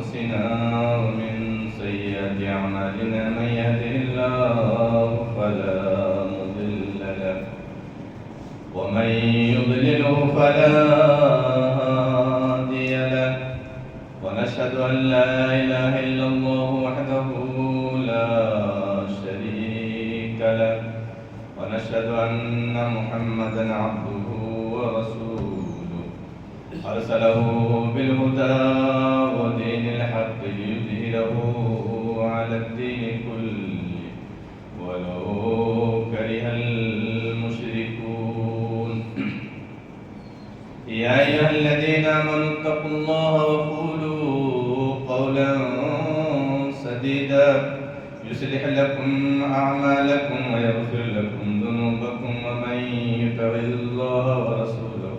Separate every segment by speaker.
Speaker 1: أنفسنا ومن سيئات أعمالنا من يهده الله فلا مضل له ومن يضلله فلا هادي له ونشهد أن لا إله إلا الله وحده لا شريك له ونشهد أن محمدا عبده ورسوله أرسله بالهدى ودين الحق ليظهره على الدين كله ولو كره المشركون يا أيها الذين آمنوا اتقوا الله وقولوا قولا سديدا يصلح لكم أعمالكم ويغفر لكم ذنوبكم ومن يطع الله ورسوله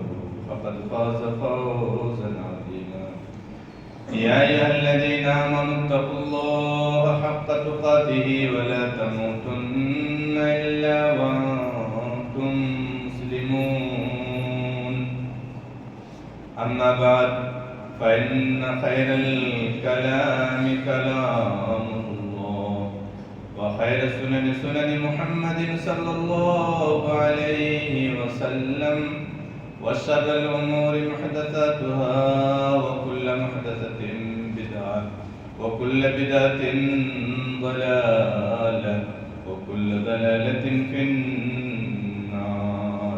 Speaker 1: فقد فاز فوزا عظيما يا أيها الذين آمنوا اتقوا الله حق تقاته ولا تموتن إلا وأنتم مسلمون أما بعد فإن خير الكلام كلام الله وخير السنن سنن محمد صلى الله عليه وسلم وشر الأمور محدثاتها وكل محدثة بدعة وكل بدعة ضلالة وكل ضلالة في النار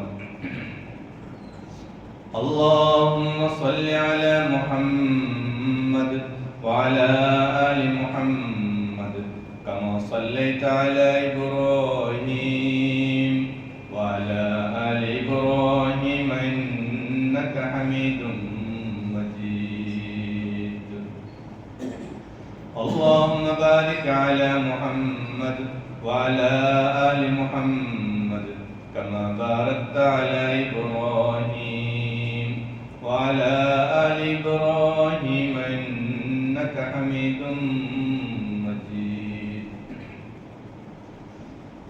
Speaker 1: اللهم صل على محمد وعلى آل محمد كما صليت على إبراهيم وعلى آل إبراهيم إنك حميد مجيد اللهم بارك على محمد وعلى آل محمد كما باركت على إبراهيم وعلى آل إبراهيم إنك حميد مجيد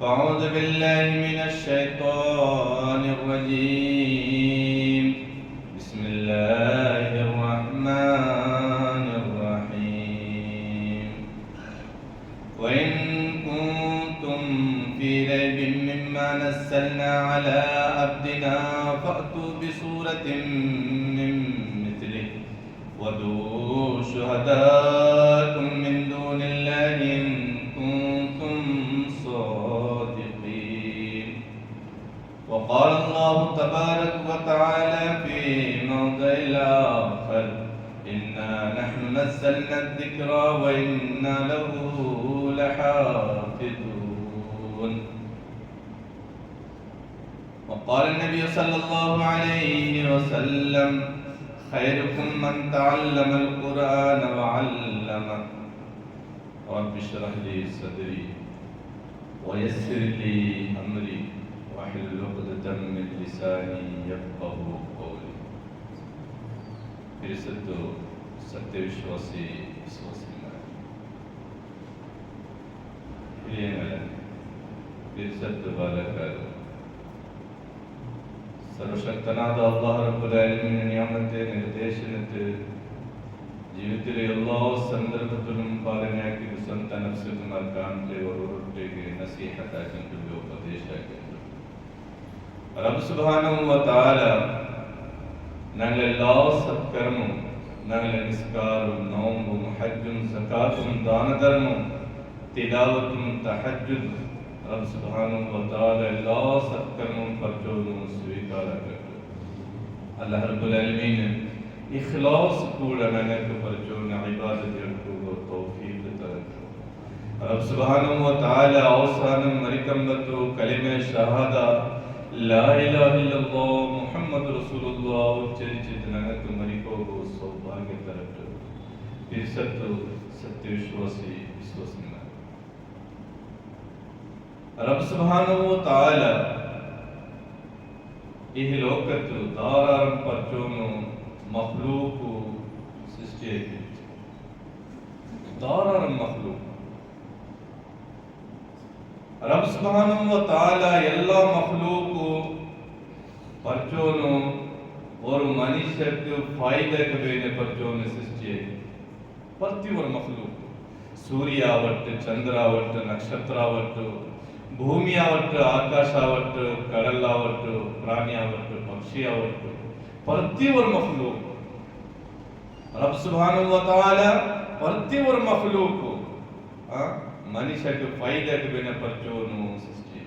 Speaker 1: أعوذ بالله من الشيطان الرجيم بسم الله الرحمن الرحيم وإن كنتم في ريب مما نزلنا على عبدنا فأتوا بسورة من مثله وادعوا شهداءكم من دون الله إن كنتم صادقين وقال الله تبارك وتعالى في موضع آخر إنا نحن نزلنا الذكر وإنا له لحافظون وقال النبي صلى الله عليه وسلم خيركم من تعلم القرآن وعلمه رب اشرح لي صدري ويسر لي أمري واحلل عقدة من لساني يفقهوا قولي പരിശുദ്ധ സത്യവിശ്വാസി വിശ്വാസികളാണ് പ്രിയങ്ങളെ പരിശുദ്ധ ബാലക്കാരും സർവശക്തനായ അല്ലാഹു റബ്ബുൽ ആലമീൻ നിയമത്തെ നിർദ്ദേശിച്ചിട്ട് ജീവിതത്തിലെ എല്ലാ സന്ദർഭത്തിലും പാലനയാക്കി സ്വന്തം നഫ്സുമാർക്കാൻ്റെ ഓരോരുത്തർക്ക് നസീഹത്താക്കിയിട്ടുള്ള ഉപദേശമാക്കിയിട്ടുണ്ട് റബ്ബ് സുബ്ഹാനഹു വ തആല ഞങ്ങൾ എല്ലാ സത്കർമ്മവും ഞങ്ങളുടെ നിസ്കാരവും നോമ്പും ഹജ്ജും സകാത്തും ദാനധർമ്മവും തിലാവത്തും തഹജ്ജുദും റബ്ബ് സുബ്ഹാനഹു വ തആല എല്ലാ സത്കർമ്മവും പരലോകവും സ്വീകാരാക്കട്ടെ അല്ലാഹു റബ്ബുൽ ആലമീൻ ഇഖ്ലാസ് കൂടെ ഞങ്ങൾക്ക് പരലോകവും ഇബാദത്ത് തൗഫീഖ് തരട്ടെ റബ്ബ് സുബ്ഹാനഹു വ തആല അവസാനം മരിക്കുമ്പോൾ കലിമ ഷഹാദ ലാ ഇലാഹ ഇല്ലല്ലാഹ് മുഹമ്മദ് റസൂലുള്ളാഹ് ഉച്ചരിച്ചിട്ട് ഞങ്ങൾക്ക് മരിക്കുമ്പോൾ സൗഭാഗ്യം തരട്ടെ പരിശുദ്ധ സത്യവിശ്വാസി വിശ്വാസികളാണ് റബ്ബ് സുബ്ഹാനഹു വ തആല ഈ ലോകത്തിൽ ധാരാളം പറ്റോന്നു മഖ്ലൂഖ് സൃഷ്ടിച്ചു ധാരാളം മഖ്ലൂഖ് റബ്ബ് സുബ്ഹാനഹു വ തആല എല്ലാ മഖ്ലൂഖ് പറ്റോന്നു ഒരു മനുഷ്യർക്ക് ഫായിദക്ക് വേണ്ടി പറ്റോന്നു സൃഷ്ടിച്ചു ಪ್ರತಿಯೊಂದು ಮಖ್ಲೂಕ್ ಸೂರ್ಯ ಆವಟ್ಟು, ಚಂದ್ರ ಆವಟ್ಟು, ನಕ್ಷತ್ರ ಆವಟ್ಟು, ಭೂಮಿ ಆವಟ್ಟು, ಆಕಾಶ ಆವಟ್ಟು, ಕಡಲಾವಟ್ಟು, ಪ್ರಾಣಿ ಆವಟ್ಟು, ಪಕ್ಷಿ ಆವಟ್ಟು, ಪ್ರತಿಯೊಂದು ಮಖ್ಲೂಕ್ ರಬ್ ಸುಬ್ಹಾನಹು ವ ತಆಲ ಪ್ರತಿಯೊಂದು ಮಖ್ಲೂಕ್ ಮನುಷ್ಯಕ್ಕೆ ಫೈದಕ್ಕೆ ಬೆನಪರ್ಚೋನು ಸೃಷ್ಟಿ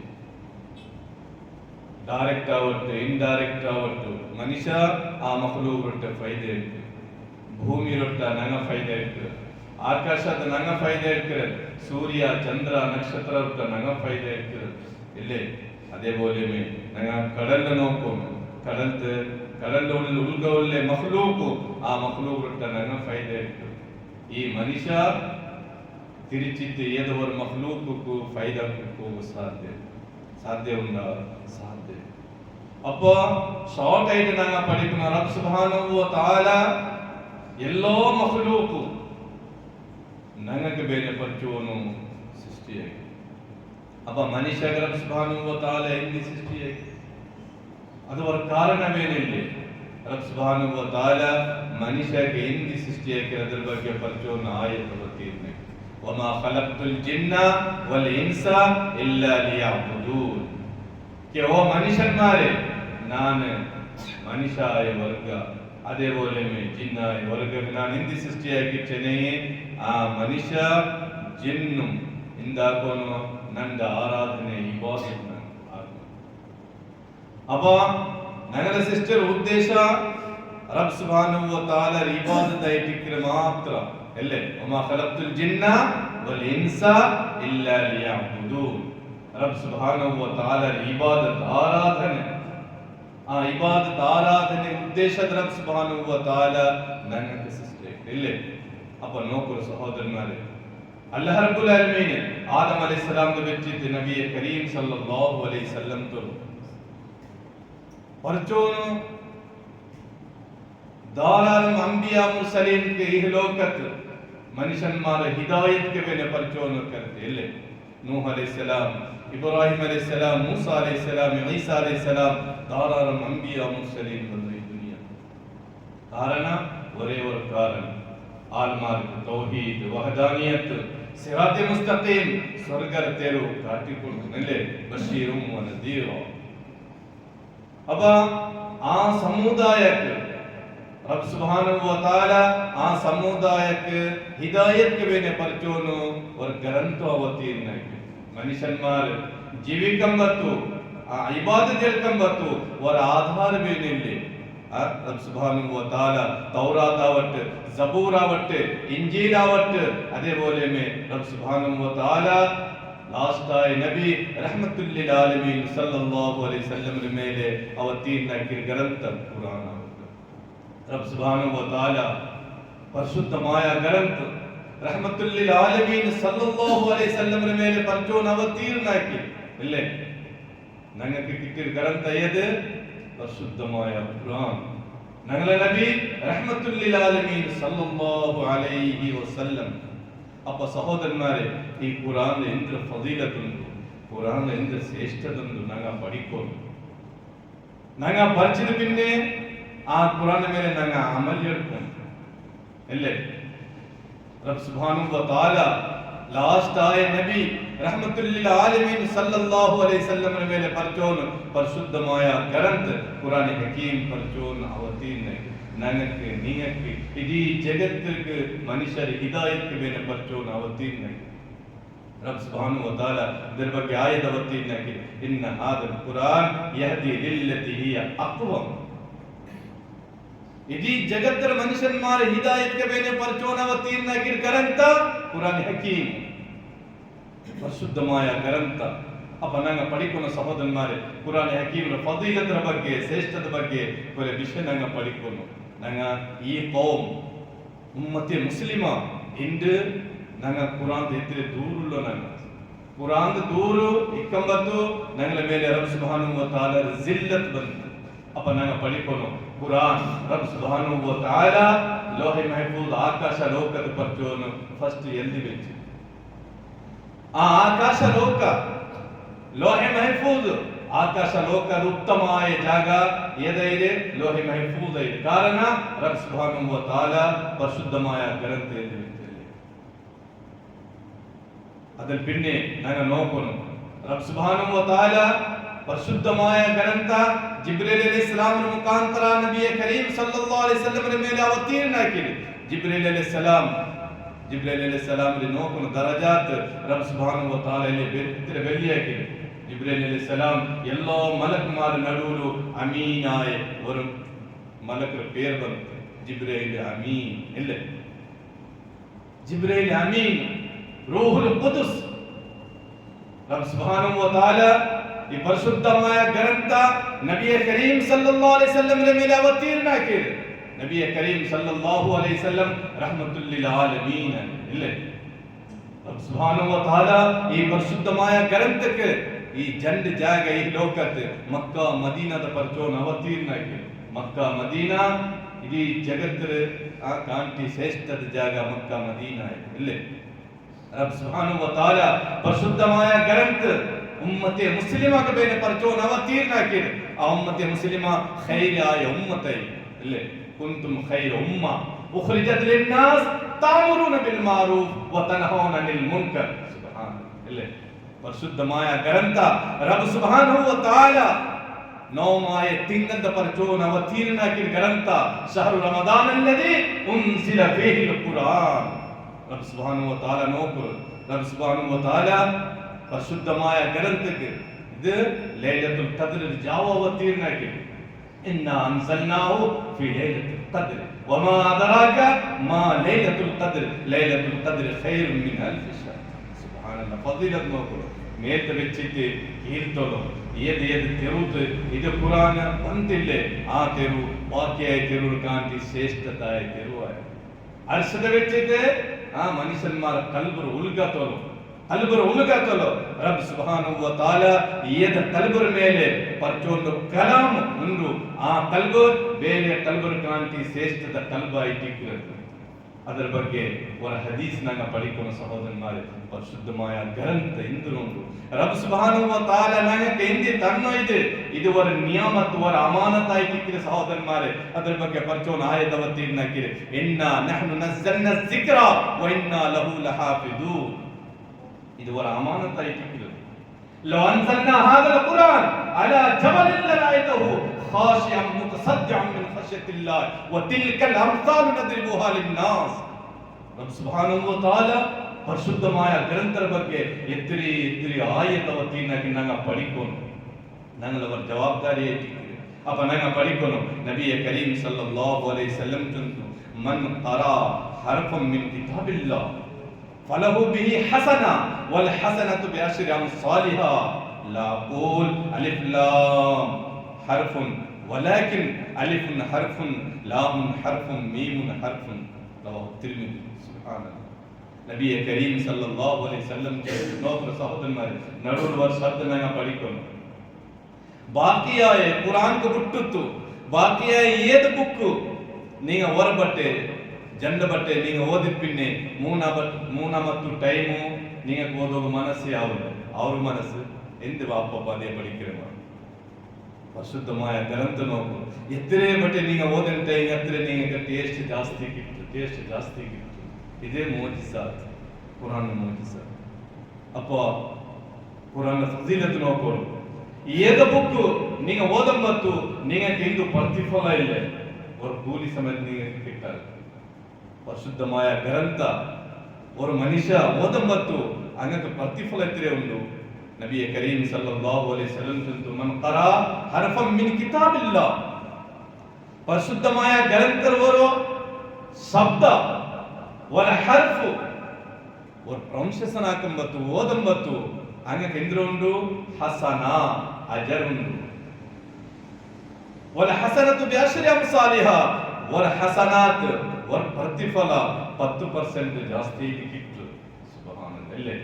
Speaker 1: ಡೈರೆಕ್ಟ್ ಆವಟ್ಟು, ಇಂಡೈರೆಕ್ಟ್ ಆವಟ್ಟು ಮನುಷ್ಯ ಆ ಮಖ್ಲೂಕ್ ರೊಟ್ಟ ಫೈದೆ ಇತ್ತು. ಭೂಮಿ ರೊಟ್ಟ ನಂಗ ಫೈದೆ ಇತ್ತು, ಆಕಾಶದ ನಂಗ ಫೈದೆ ಇರ್ತಾರೆ, ಸೂರ್ಯ ಚಂದ್ರ ನಕ್ಷತ್ರ ರೊಟ್ಟ ನಂಗ ಫೈದೆ ಇರ್ತಾರೆ. ಇಲ್ಲೇ അതേപോലെ ನಂಗ ಕಡಲ್ ನೋಕೋನು ಕಡಲ್ ಉಲ್ಗ ಒಳ್ಳೆ ಮಖ್ಲೂಕು ಆ ಮಖ್ಲೂಕ್ ರೊಟ್ಟ ನಂಗ ಫೈದೆ ಇತ್ತು. ಈ ಮನುಷ್ಯ തിരിച്ചിട്ട് ഏതൊരു മഖ്ലൂഖുക്കും ഫൈദ കൊടുക്കുക സാധ്യ ഉണ്ടോ? സാധ്യ. അപ്പോ ഷോർട്ട് ആയിട്ട് ഞങ്ങൾ പഠിക്കുന്ന റബ്ബ് സുബ്ഹാനഹു വ തആല എല്ലോ മഖ്ലൂഖും ഞങ്ങൾക്ക് ബേനപ്പറ്റുവോന്നു സൃഷ്ടിയായി. അപ്പൊ മനുഷ്യ റബ്ബ് സുബ്ഹാനഹു വ തആല എന്ത് സൃഷ്ടിയായി? അത് ഒരു കാരണമേനില്ലേ? റബ്ബ് സുബ്ഹാനഹു വ തആല മനുഷ്യക്ക് എന്ത് സൃഷ്ടിയാക്കി ಅದರ ಬಗ್ಗೆ ಪರಿಚಯವನ್ನು ಆಯತ್ತು ಬರ್ತಿದ್ದೆ. وما خلقت الجن والانس الا ليعبدون. कि वो മനുഷ്യന്മാരെ ഞാൻ മനുഷ്യായ വർഗ അതേപോലെ ജിന്നായ വർഗ ഞാൻ എന്ത് സൃഷ്ടിയാക്കിച്ചെന്നെ ആ മനുഷ്യ ജിന്നും എന്താക്കുന്നു ನನ್ನ ಆರಾಧನೆ ಇಬಾದತ್ ಅಪ್ಪ ನನ್ನ ಸಿಸ್ಟರ್ ಉದ್ದೇಶ ರಬ್ ಸುಬ್ಹಾನಹು ವ ತಆಲ ಇಬಾದತ್ ಐಟಿಕ್ರೆ ಮಾತ್ರ ಅಲ್ಲೇ ವಮಾ ಖಲಕ್ತುಲ್ ಜಿನ್ನ ವಲ್ ಇನ್ಸ ಇಲ್ಲಾ ಲಿಯಅಬುದೂನ್. ರಬ್ ಸುಬ್ಹಾನಹು ವ ತಆಲ ಇಬಾದತ್ ಆರಾಧನೆ ಆ ಇಬಾದತ್ ಆರಾಧನೆ ಉದ್ದೇಶದ ರಬ್ ಸುಬ್ಹಾನಹು ವ ತಆಲ ನನ್ನ ಸಿಸ್ಟರ್ ಇಲ್ಲೇ ಅಪ್ಪ ನೋಕರು ಸಹೋದರನಾರೆ अल्लाह रब्बुल आलमीन आदम अलैहिस्सलाम के बच्चे नबी करीम सल्लल्लाहु अलैहि वसल्लम तो परचोनो दारारम अंबिया मुरसलीन के इहलोकत मनुष्यन्मार हिदायत के बेने परचोनो करते ले नूह अलैहिस्सलाम, इब्राहिम अलैहिस्सलाम, मूसा अलैहिस्सलाम, ईसा अलैहिस्सलाम दारारम अंबिया मुरसलीन बंदी दुनिया कारण ஒரே ஒரு காரணம் ಆಲ್ಮಾರ್ಗ್ ತೌಹೀದ್ ವಹದಾನಿಯತ್ ಸಿರಾತೆ ಮುಸ್ತಕೀಮ್ ಸ್ವರ್ಗದ ತೇರು ಕಾಟಿಕೊಂಡು ನೆಲೆ ಬಶೀರು ವ ನದೀರ. ಅಬ ಆ ಸಮುದಾಯಕ್ಕೆ ರಬ್ ಸುಬ್ಹಾನಹು ವ ತಆಲ ಆ ಸಮುದಾಯಕ್ಕೆ ಹಿದಾಯತ್ के बेने परचोनो और ग्रंथ अवतीर्ण मनुष्यन्मार जीविकंबತ್ತು ಆ ಇಬಾದತ್ ಜಲ್ಕಂಬತ್ತು और आधार बेने रब सुब्हानहु व तआला तौरात आवट, ज़बूर आवट, इंजील आवट അതേപോലെ रब सुब्हानहु व तआला लास्ट आए नबी रहमतुल लिल आलमीन सल्लल्लाहु अलैहि वसल्लम ಮೇಲೆ ಅವತೀರ್ಣ ಗ್ರಂಥ ಕುರಾನ್ आवट. रब सुब्हानहु व तआला ಪರಿಶುದ್ಧമായ ಗ್ರಂಥ रहमतुल लिल आलमीन सल्लल्लाहु अलैहि वसल्लम ಮೇಲೆ ಪರಿಚೋನ ಅವತೀರ್ಣ ಆಕಿ ಇಲ್ಲೇ ನನಗೆ ಕಿಟ್ಟಿರ ಗ್ರಂಥ ಏದು പരിശുദ്ധമായ ഖുർആൻ ഞങ്ങളെ നബി റഹ്മത്തുൽ ലിൽ ആലമീൻ സല്ലല്ലാഹു അലൈഹി വസല്ലം. അപ്പൊ സഹോദരന്മാരെ ഈ ഖുർആനിൽ എന്ത് ഫളീലത്തുണ്ട്, ഖുർആനിൽ എന്ത് ശ്രേഷ്ഠതുണ്ട് ഞങ്ങൾ പഠിക്കണം. ഞങ്ങൾ പഠിച്ചത് പിന്നെ ആ ഖുർആനിന്റെ മേലെ ഞങ്ങൾ അമൽ എടുക്കണം അല്ലേ? റബ്ബ് സുബ്ഹാനഹു വ തആല ലാസ്റ്റ് ആയ നബി റഹ്മത്തുൽ ലിൽ ആലമീൻ സല്ലല്ലാഹു അലൈഹി വസല്ലം ಮೇಲೆ ಪರಿಚೋನ ಪರಿಶುದ್ಧമായ ಗ್ರಂಥ ಕುರಾನ್ ಹಕೀಮ್ ಪರಿಚೋನ ಅವತೀರ್ಣ ನನಗೆ ನೀಯಕ್ಕೆ ಇಡೀ ಜಗತ್ತಿಗೆ ಮನುಷ್ಯರ ಹಿದಾಯತ್ ಮೇಲೆ ಪರಿಚೋನ ಅವತೀರ್ಣ ರಬ್ ಸುಬ್ಹಾನಹು ವ ತಆಲ ಇದರ ಬಗ್ಗೆ ಆಯತ್ ಅವತೀರ್ಣ ಇನ್ನ ಹಾದಲ್ ಕುರಾನ್ ಯಹದಿ ಲಿಲ್ಲತಿ ಹಿಯ ಅಕ್ವಮ್. ಇಡೀ ಜಗತ್ತರ ಮನುಷ್ಯನ್ಮಾರ ಹಿದಾಯತ್ ಮೇಲೆ ಪರಿಚೋನ ಅವತೀರ್ಣ ಗ್ರಂಥ ಕುರಾನ್ ಹಕೀಮ್ ಪರಿಶುದ್ಧമായ ಗ್ರಂಥ. ಅಪ್ಪ ನಂಗೆ ಪಡಿಕೋಣ ಸಹೋದರನ್ಮಾರೆ ಕುರಾನ್ ಹಕೀಮ್ರ ಫದೀಲತರ ಬಗ್ಗೆ ಶ್ರೇಷ್ಠದ ಬಗ್ಗೆ ಕೊಲೆ ವಿಷಯ ನಂಗೆ ಪಡಿಕೋಣ. ನಂಗೆ ಈ ಕೌಮ್ ಉಮ್ಮತೆ ಮುಸ್ಲಿಮ ಇಂದು ನಂಗೆ ಕುರಾನ್ ಎತ್ತಿರೆ ದೂರುಲ್ಲ ನಂಗೆ ಕುರಾನ್ ದೂರು ಇಕ್ಕಂಬತ್ತು ನಂಗಳ ಮೇಲೆ ರಬ್ ಸುಬ್ಹಾನಹು ವ ತಆಲ ಜಿಲ್ಲತ್ ಬಂತು. ಅಪ್ಪ ನಂಗೆ ಪಡಿಕೋಣ ಕುರಾನ್ ರಬ್ ಸುಬ್ಹಾನಹು ವ ತಆಲ ಲೋಹೆ ಮಹಫೂಜ್ ಆಕಾಶ ಲೋಕದ ಪರಿಚೋನ ಫಸ್ಟ್ ಎಲ್ಲಿ ಬೆಚ್ಚಿ ಆ ಆಕಾಶ ಲೋಕ ಲೋಹೆ ಮಹಫೂಜ್ ಆಕಾಶ ಲೋಕದ ಉತ್ತಮವಾದ ಜಾಗ ಏದೈದೆ ಲೋಹಿ ಮಹಫೂಜ್ ಕಾರಣ ರಬ್ ಸುಬ್ಹಾನಹು ವ ತಆಲಾ ಪರಿಶುದ್ಧമായ ಗ್ರಂಥದಲ್ಲಿ അതിൽ പിന്നെ ഞങ്ങൾ നോക്കുന്നു റബ്ബ് സുബ്ഹാനഹു വ തആല പരിശുദ്ധമായ ഗ്രന്ഥ ജിബ്രീൽ അലൈഹിസ്സലാമിന്റെ മുഖാന്തര നബിയെ കരീം സല്ലല്ലാഹു അലൈഹി വസല്ലമയുടെ മേലെ അവതീർണനാക്കി ജിബ്രീൽ അലൈഹിസ്സലാമിന്റെ നോക്കുന്ന ദറജാത്ത് റബ്ബ് സുബ്ഹാനഹു വ തആലയെ ഇത്ര വലിയാക്കി ജിബ്രീൽ അലൈഹിസ്സലാം എല്ലാ മലക്കുമാരുടെ നടുവിൽ അമീനായ ഒരു മലക്കുടെ പേര് വന്നു ജിബ്രീൽ അമീൻ അല്ലേ ജിബ്രീൽ അമീൻ റൂഹുൽ ഖുദ്സ് റബ്ബ് സുബ്ഹാനഹു വ തആല ഈ പരിശുദ്ധമായ ഗ്രന്ഥ നബിയെ കരീം സല്ലല്ലാഹു അലൈഹി വസല്ലമയുടെ മേൽ അവതീർണനാക്കി നബിയെ കരീം സല്ലല്ലാഹു അലൈഹി വസല്ലം റഹ്മത്തുൽ ലിൽ ആലമീൻ ഇല്ലേ റബ്ബ് സുബ്ഹാനഹു വ തആല ഈ പരിശുദ്ധമായ ഗ്രന്ഥಕ್ಕೆ ഈ രണ്ട് ಜಾಗ ഈ ലോകത്ത് മക്ക മദീനದ ಪರಿಚೋನ ಅವತೀರ್ಣನಾക്കി മക്ക മദീന ഇതി ജഗത്തിൽ ആ കാಂಟಿ ಶ್ರೇಷ್ಠದ ಜಾಗ മക്ക മദീന ഇല്ലേ റബ്ബ് സുബ്ഹാനഹു വ തആല പരിശുദ്ധമായ ഗ്രന്ഥ ഉമ്മത്തെ മുസ്ലിമക്ക് ಬೇರೆ ಪರಿಚೋನ ಅವತೀರ್ಣನಾക്കി ആ ഉമ്മത്തെ മുസ്ലിമ ഖൈറായ ഉമ്മത്തായി ഇല്ലേ കുന്തും ഖൈറ ഉമ്മ ഉഖ്രിജത് ലിന്നാസ് തഅമുറൂന ബിൽ മഅറൂഫ് വ തൻഹൗന അനിൽ മുൻകർ സുബ്ഹാനല്ലാഹ് ഇല്ലേ പരിശുദ്ധമായ ഗ്രന്ഥ റബ്ബ് സുബ്ഹാനഹു വ തആല നോമായ തിങ്കದ ಪರಿಚೋನ ಅವತೀರ್ಣನಾക്കി ഗ്രന്ഥ ಶಹರು ರಮದಾನ್ ಅಲ್ಲದಿ ಉನ್ಸಿಲ ಫೀಹಿಲ್ ഖുർആൻ റബ്ബ് സുബ്ഹാനഹു വ തആല നോക്കൂ റബ്ബ് സുബ്ഹാനഹു വ തആല പരിശുദ്ധമായ ഗ്രന്ഥಕ್ಕೆ ഇത് ലൈലത്തുൽ ഖദ്ർ ജാവ അവതീർണനാക്കി ഇന്നാ അൻസൽനാഹു ഫീ ലൈലത്തുൽ ഖദ്ർ വമാ അദറാക മാ ലൈലത്തുൽ ഖദ്ർ ലൈലത്തുൽ ഖദ്ർ ഖൈറും മിൻ അൽഫി ശഹർ സുബ്ഹാനല്ലാഹ് ഫളീലത്ത് നോക്കൂ മേത്ത് വെച്ചിട്ട് കീർത്തനോ ഏത് തെരുവ് ഇത് ഖുർആൻ ಬಂದಿല്ലേ ആ തെരുവ് ബാക്കിയായ തെരുവ് കാണ്ടി ಶ್ರೇಷ್ಠತಾയ തെരുവായ അർശത വെച്ചിട്ട് ആ മനുഷ്യന്മാർ കൽബർ ഉൽഗത്തലോ റബ്ബ് സുബ്ഹാനഹു വ തആല ഏത് കൽബർ ಮೇಲೆ ಪರ್ಚೋಂದು ಕಲಾಂ ಉಂಡು ಆ ಕಲ್ಬ್ ಬೇರೆ ಕಲ್ಬರ್ ಕಾಂತಿ ಶ್ರೇಷ್ಠದ ಕಲ್ಬಾಯಿಟ್ಟಿರುತ್ತೆ ಅದರ ಬಗ್ಗೆ ಒಂದು ಹದೀಸ್ ನಾಗ ಪಡಿಕೋಣ ಸಹೋದರನ್ಮಾರೆ ಪರಿಶುದ್ಧമായ ಗ್ರಂಥ ಇಂದುಂಡು ರಬ್ ಸುಬ್ಹಾನಹು ವ ತಆಲ ನಮಗೆ ಎಂದಿ ತನ್ನ ಇದು ಒಂದು ನಿಯಮತ್ ಒಂದು ಅಮಾನತ್ ಆಯ್ತಿಕ್ಕಿದೆ ಸಹೋದರನ್ಮಾರೆ ಅದರ ಬಗ್ಗೆ ಪರ್ಚೋನ ಆಯತ ಅವತೀರ್ಣಾಕಿದೆ ಇನ್ನ ನಹ್ನು ನzzalna ذಿಕ್ರ ವ ಇನ್ನ ಲಹು ಲಹಾಫಿದೂನ್ ಇದು ಒಂದು ಅಮಾನತ್ ಆಯ್ತಿಕ್ಕಿದೆ ಲೋ ಅನ್ಸಲ್ನಾ ಹಾದಲ್ ಕುರ್ಆನ್ ಅಲಾ ಜಬಲಿನ್ ಲರಾಯತಹು خاشعا متصدعا من خشية الله وتلك الأمثال نضربها للناس رب سبحانه وتعالى ಪರಿಶುದ್ಧമായ ಗ್ರಂಥದ ಬಗ್ಗೆ ಎತ್ತಿರಿ ಆಯತ ಅವತೀರ್ಣಾಗಿ ನಂಗೆ ಪಡಿಕೊಂಡು ನಂಗೆ ಅವರ ಜವಾಬ್ದಾರಿ ಐತಿಕ್ಕಿದೆ ಅಪ್ಪ ನಂಗೆ ಪಡಿಕೊಂಡು ನಬಿಯ ಕರೀಂ ಸಲ್ಲಲ್ಲಾಹು ಅಲೈಹಿ ವಸಲ್ಲಂ ತಂತು ಮನ್ ಖರಾ ಹರ್ಫನ್ ಮಿನ್ ಕಿತಾಬಿಲ್ಲಾಹ್ ಫಲಹು ಬಿಹಿ ಹಸನ ವಲ್ ಹಸನತು ಬಿಅಶ್ರಿ ಅಮ್ಸಾಲಿಹಾ ಲಾ ಅಕೂಲ್ ಅಲಿಫ್ ಲಾಮ್ حرف ولكن الف حرف لام حرف ميم حرف رواه الترمذي سبحان الله നബി കരീം സല്ലല്ലാഹു അലൈഹി വസല്ലം നോക്കുന്ന സഹോദരന്മാരെ നടുവിൽ ഒരു ശബ്ദം ഞങ്ങൾ പഠിക്കുന്നു ബാക്കിയായ ഖുർആൻക്ക് ಬಿಟ್ಟು ബാക്കിയായ ഏത് ബുക്ക് നിങ്ങൾ ಹೊರಬಟ್ಟೆ ಜಂಡ ಬಟ್ಟೆ ನೀವು ಓದಿದ ಪಿನ್ನೆ ಮೂನ ಮತ್ತು ಟೈಮು നിങ്ങൾക്ക് ಓದೋಗ ಮನಸ್ಸು ಯಾವುದು ಅವ್ರ ಮನಸ್ಸು ಎಂದು ಬಾಪಪ್ಪ ಅದೇ படிக்கிறேன் ಪರಿಶುದ್ಧമായ ಗ್ರಂಥ ನೋಕು ಎತ್ತರೆ ಬಟ್ಟೆ ನೀವು ಓದಿನ ಟೈಮ್ ಎತ್ತರೆ ನಿಮಗೆ ಟೇಸ್ಟ್ ಜಾಸ್ತಿ ಗಿಟ್ಟು ಇದೇ ಮೋಜಿಸಾತ್ ಕುರಾನ್ ಮೋಜಿಸಾತ್ ಅಪ್ಪ ಕುರಾನ್ ಫಜೀಲತ್ ನೋಕೋರು ಏದ ಬುಕ್ ನೀವು ಓದಂಬತ್ತು നിങ്ങൾക്ക് ಇಂದು ಪ್ರತಿಫಲ ಇಲ್ಲ ஒரு கூலி ಸಮೇತ നിങ്ങൾക്ക് കിട്ടാൽ ಪರಿಶುದ್ಧമായ ಗ್ರಂಥ ஒரு ಮನುಷ್ಯ ಓದಂಬತ್ತು അങ്ങക്ക് ಪ್ರತಿಫಲ ಎತ್ತರೆ ಉಂಟು ನಬಿ ಕರೀಂ ಸಲ್ಲಲ್ಲಾಹು ಅಲೈಹಿ ವಸಲ್ಲಂ ತಂತು ಮನ್ ಖರಾ ಹರ್ಫನ್ ಮಿನ್ ಕಿತಾಬಿಲ್ಲಾಹ್ ಪರಿಶುದ್ಧമായ ಗ್ರಂಥದವರು ಶಬ್ದ ವಲ ಹರ್ಫ್ ஒரு ಪ್ರೊನೌನ್ಸಿಯೇಷನ್ ಹಾಕಂಬತ್ತು ಓದಂಬತ್ತು അങ്ങക്ക് ಎಂದ್ರುಂಡು ಹಸನ ಅಜರ್ ಉಂಡು ವಲ ಹಸನತು ಬಿಅಶ್ರಿ ಅಮ್ಸಾಲಿಹಾ ವರ ಹಸನಾತ್ ವರ ಪ್ರತಿಫಲ 10% ಜಾಸ್ತಿ ಕಿತ್ತು ಸುಬ್ಹಾನಲ್ಲಾಹ್ ಇಲ್ಲೇ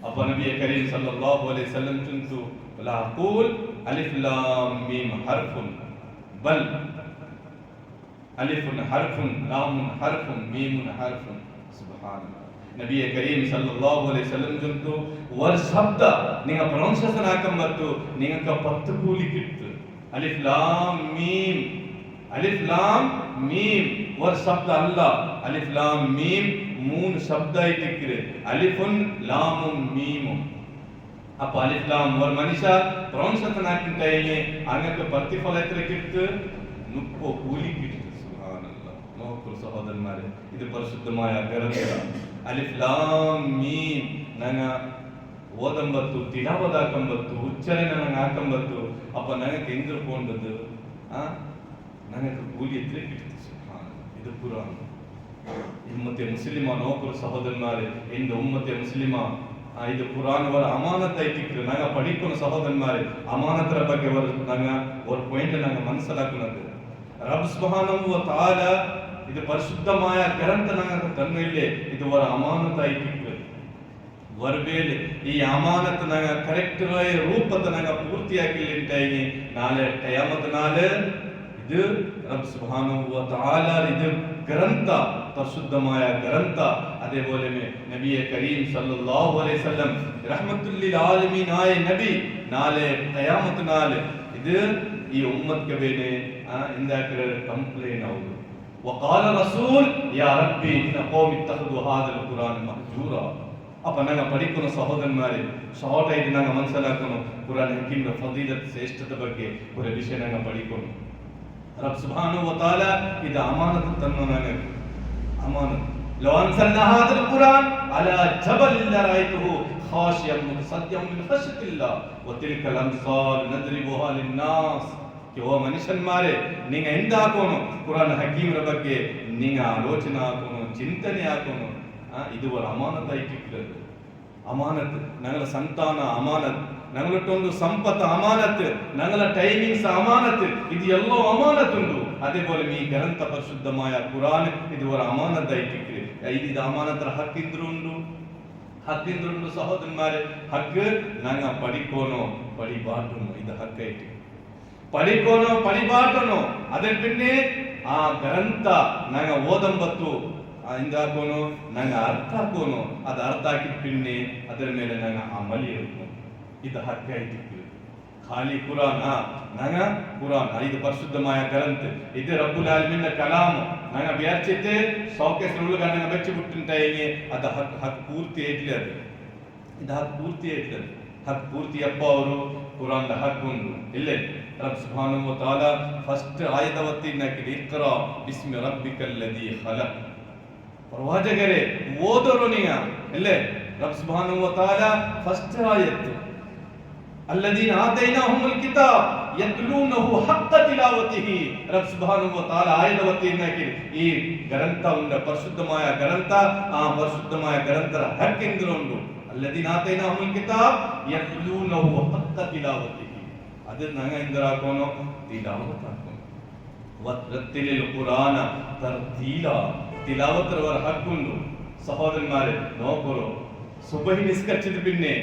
Speaker 1: ಅಪ್ಪ ನಬಿ ಕರೀಂ ಸಲ್ಲಲ್ಲಾಹು ಅಲೈಹಿ ವಸಲ್ಲಂ ತಂತು ಲಾ ಅಕೂಲ್ ಅಲಿಫ್ ಲಾಮ್ ಮೀಮ್ ಹರ್ಫುನ್ ಬಲ್ ಅಲಿಫುನ್ ಹರ್ಫುನ್ ಲಾಮುನ್ ಹರ್ಫುನ್ ಮೀಮುನ್ ಹರ್ಫುನ್ ಸುಬ್ಹಾನಲ್ಲಾಹ್ ನಬಿಯ ಕರೀಮ್ ಸಲ್ಲಲ್ಲಾಹು ಅಲೈಹಿ ವಸಲ್ಲಂ ಜಂತು ವರ್ ಶಬ್ದ ನಿಂಗ ಪ್ರೊನೌನ್ಸಿಯೇಷನ್ ಹಾಕಂಬತ್ತು ನಿಂಗ 10 ಕೂಲಿ ಕಿತ್ತು. ಅಲಿಫ್ ಲಾಮ್ ಮೀಮ್, ಅಲಿಫ್ ಲಾಮ್ ಮೀಮ್ ವರ್ ಶಬ್ದ ಅಲ್ಲ. ಅಲಿಫ್ ಲಾಮ್ ಮೀಮ್ 3 ಶಬ್ದ ಇಟ್ಟಿಕ್ಕಿರೆ, ಅಲಿಫುನ್ ಲಾಮುಂ ಮೀಮುಂ. ಅಪ್ಪ ಅಲಿಫ್ ಲಾಮ್ ವರ್ ಮನುಷ್ಯ ಪ್ರೊನೌನ್ಸಿಯೇಷನ್ ಹಾಕಿಂಟೈಗೆ ಅಂಗಕ್ಕೆ ಪ್ರತಿಫಲ ಎತ್ರ ಕಿತ್ತು 30 ಕೂಲಿ ಕಿತ್ತು. ಸುಬ್ಹಾನಲ್ಲಾಹ್. ನೋಕು ಸಹೋದರಮಾರೆ, ಇದು ಪರಿಶುದ್ಧമായ ಗ್ರಂಥ. ಅಲಿಫ್ ಲಾಮ್ ಮೀಮ್ ನಂಗ ಓದಂಬತ್ತು, ತಿಲಾವತ್ ಹಾಕಂಬತ್ತು, ಉಚ್ಚಾರಣೆ ನಂಗೆ ಹಾಕಂಬತ್ತು. ಅಪ್ಪ ನನಗೆ ಎಂದ್ರು ಕೊಂಡದ್ದು ನನಗೆ ಕೂಲಿ ಎತ್ತರೆ ಕಿಟ್ಟು. ಇದು ಕುರಾನ್. ಉಮ್ಮತೆ ಮುಸ್ಲಿಮ ನೋಕರು ಸಹೋದರಮಾರೆ, ಇಂದು ಉಮ್ಮತೆ ಮುಸ್ಲಿಮ ಇದು ಕುರಾನ್ ಅವರ ಅಮಾನತ್ ಐತಿಕ್ರು ನಂಗೆ ಪಡಿಕೊಂಡು ಸಹೋದರಮಾರೆ. ಅಮಾನತರ ಬಗ್ಗೆ ನಂಗೆ ஒரு ಪಾಯಿಂಟ್ ನಂಗೆ ಮನಸ್ಸಲಾಕುನದು. ರಬ್ ಸುಬ್ಹಾನಹು ವ ತಆಲ ಇದು ಪರಿಶುದ್ಧമായ ಗ್ರಂಥ ನಂಗೆ ತನ್ನಿಲ್ಲೇ ಇದು ಅವರ ಅಮಾನತ್ ಐತಿಕ್ರು. ವರ್ಬೇಲೆ ಈ ಅಮಾನತ್ ನಂಗೆ ಕರೆಕ್ಟ್ ರೂಪದ ನಂಗೆ ಪೂರ್ತಿಯಾಗಿಲ್ಲ. ನಾಳೆ ಕಿಯಾಮತ್ ನಾಳೆ ಇದು ರಬ್ സുബ്ഹാനഹു വ തആല ഇത് ഗ്രന്ഥ പരിശുദ്ധമായ ഗ്രന്ഥ. അതേപോലെ നബിയെ കരീം സല്ലല്ലാഹു അലൈഹി വസല്ലം റഹ്മത്തുൽ ലിൽ ആലമീൻ ആയ നബി നാളെ ഖിയാമത്ത് നാൾ ഇത് ഈ ഉമ്മത്ക്ക് വേണ്ടി എന്താക്കര കംപ്ലൈന്റ് ആവും. വഖാല റസൂൽ യാ റബ്ബി ഇന്ന ഖൗമി ഇത്തഖദു ഹാദൽ ഖുർആൻ മഹ്ജൂറ. ಅಪ್ಪ ನಂಗೆ ಪಡಿಕೋಣ ಸಹೋದರಮಾರೆ, ಶಾರ್ಟ್ ಆಗಿ ನಂಗೆ ಮನಸ್ಸಲ್ಲಾಕೋಣ ಕುರಾನ್ ಹಕೀಮ್ರ ಫದೀಲತ್ ಶ್ರೇಷ್ಠತೆ ಬಗ್ಗೆ ಪೂರ ವಿಷಯ ನಂಗೆ ಪಡಿಕೋಣ. ರಬ್ ಸುಬ್ಹಾನಹು ವ ತಆಲ ಇದು ಅಮಾನತ್ ತನ್ನ ನಂಗೆ ಅಮಾನತ್. ಲೋ ಅನ್ಸಲ್ನಾ ಹಾದಲ್ ಕುರಾನ್ ಅಲಾ ಜಬಲ್ ಲರೈತುಹು ಖಾಶಿಯನ್ ಮುತಸದ್ದಿಯನ್ ಮಿನ್ ಖಶ್ಯತಿಲ್ಲಾಹ್ ವ ತಿಲ್ಕಲ್ ಅಮ್ಸಾಲ್ ನದ್ರಿಬುಹಾ ಲಿನ್ನಾಸ್. ಓ ಮನುಷ್ಯನ್ಮಾರೆ, ನಿಂಗ ಎಂದ ಹಾಕೋಣ ಕುರಾನ್ ಹಕೀಮ್ರ ಬಗ್ಗೆ ನಿಂಗ ಆಲೋಚನೆ ಹಾಕೋಣ, ಚಿಂತನೆ ಹಾಕೋಣ. ಇದು ಅವರ ಅಮಾನತ್ ಐತಿಕ್ಕಿರೋದು. ಅಮಾನತ್ ನಂಗಲ ಸಂತಾನ ಅಮಾನತ್, ನಂಗಲಟ್ಟೊಂದು ಸಂಪತ್ತು ಅಮಾನತ್, ನಂಗಲ ಟೈಮಿಂಗ್ಸ್ ಅಮಾನತ್, ಇದು ಎಲ್ಲೋ ಅಮಾನತ್ ಉಂಟು. അതേപോലെ ഈ ഗ്രന്ഥ പരിശുദ്ധമായ ഖുർആൻ ഇത് ഒരു അമാനത്ത് ആയിട്ടിരിക്കുന്നു. ഇത് അമാനത്ര ഹക്കിന്ദ്രുണ്ടു സഹോദരന്മാരെ. ഹക്ക് ഞങ്ങ പഠിക്കണോ പടിപാട്ടണോ, ഇത് ഹക്കായിട്ട് പഠിക്കണോ പടിപാട്ടണോ. അതിൽ പിന്നെ ആ ഗ്രന്ಥ ഞങ്ങ ಓದಂಬತ್ತು ಇಂದಾಕೋನು ನಂಗೆ ಅರ್ಥ ಹಾಕೋನು, ಅದು ಅರ್ಥ ಹಾಕಿದ ಪಿನ್ನೆ ಅದರ ಮೇಲೆ ನಂಗೆ ಅಮಲಿ ಇರ್ಬೇಕು. ಇದು ಹಕ್ಕಾಯ್ತು. ಖಾಲಿ ಕುರಾನ್ ನಂಗ ಕುರಾನ್ ಇದು ಪರಿಶುದ್ಧമായ ಗ್ರಂಥ. ಇದು ರಬ್ಬುಲ್ ಆಲಮೀನ್ನ ಕಲಾಮ್. ನಂಗೆ ಬೇರ್ಚಿತ್ತೆ ಸೌಕೇಸ್ ಉಳ್ಳುಗ ನಂಗೆ ಬೆಚ್ಚಿ ಬಿಟ್ಟಿಂಟಾಯಿಗೆ ಅದು ಹಕ್ ಪೂರ್ತಿ ಐತ್ಲಿ. ಅದು ಇದು ಹಕ್ ಪೂರ್ತಿ ಐತ್ಲಿ. ಹಕ್ ಪೂರ್ತಿ ಅಪ್ಪ ಅವರು ಕುರಾನ್ ಹಕ್ ಉಂಡು ಇಲ್ಲೇ. ರಬ್ ಸುಬ್ಹಾನಹು ವ ತಆಲ ಫಸ್ಟ್ ಆಯತವತ್ತಿನ ಇಕ್ರಾ ಬಿಸ್ಮಿ ರಬ್ಬಿಕಲ್ಲದೀ ಖಲಕ್. ಪ್ರವಾಚಕರೇ ಓದೋರು ನೀಗ ಇಲ್ಲೇ ರಬ್ ಸುಬ್ಹಾನಹು ವ ತಆಲ ಫಸ್ಟ್ ಆಯತ್ ಅಲ್ಲದೀನ ಆತೈನಾಹುಮುಲ್ ಕಿತಾಬ್ ಯತ್ಲೂನಹು ಹಕ್ಕ ತಿಲಾವತಿಹಿ. ರಬ್ ಸುಬ್ಹಾನಹು ವ ತಆಲ ಆಯತವತ್ತಿನ ಈ ಗ್ರಂಥ ಉಂಡ ಪರಿಶುದ್ಧമായ ಗ್ರಂಥ. ಆ ಪರಿಶುದ್ಧമായ ಗ್ರಂಥರ ಹಕ್ಕೆಂದ್ರು ಉಂಡು. ಅಲ್ಲದೀನ ಆತೈನಾಹುಮುಲ್ ಕಿತಾಬ್ ಯತ್ಲೂನಹು ಹಕ್ಕ ತಿಲಾವತಿಹಿ. ಅದು ನಂಗ ಇಂದ್ರ ಹಾಕೋನು ತಿಲಾವತ್ ಹಾಕೋನು. ವತ್ರತ್ತಿಲಿಲ್ ಕುರಾನ ತರ್ತೀಲ. ತಿಲಾವತ್ರವರ ಹಕ್ಕುಂಡು ಸಹೋದರನ್ಮಾರೆ. ನೋಕೋರು ಸುಬಹಿ ನಿಸ್ಕಚ್ಚಿದ ಪಿನ್ನೆ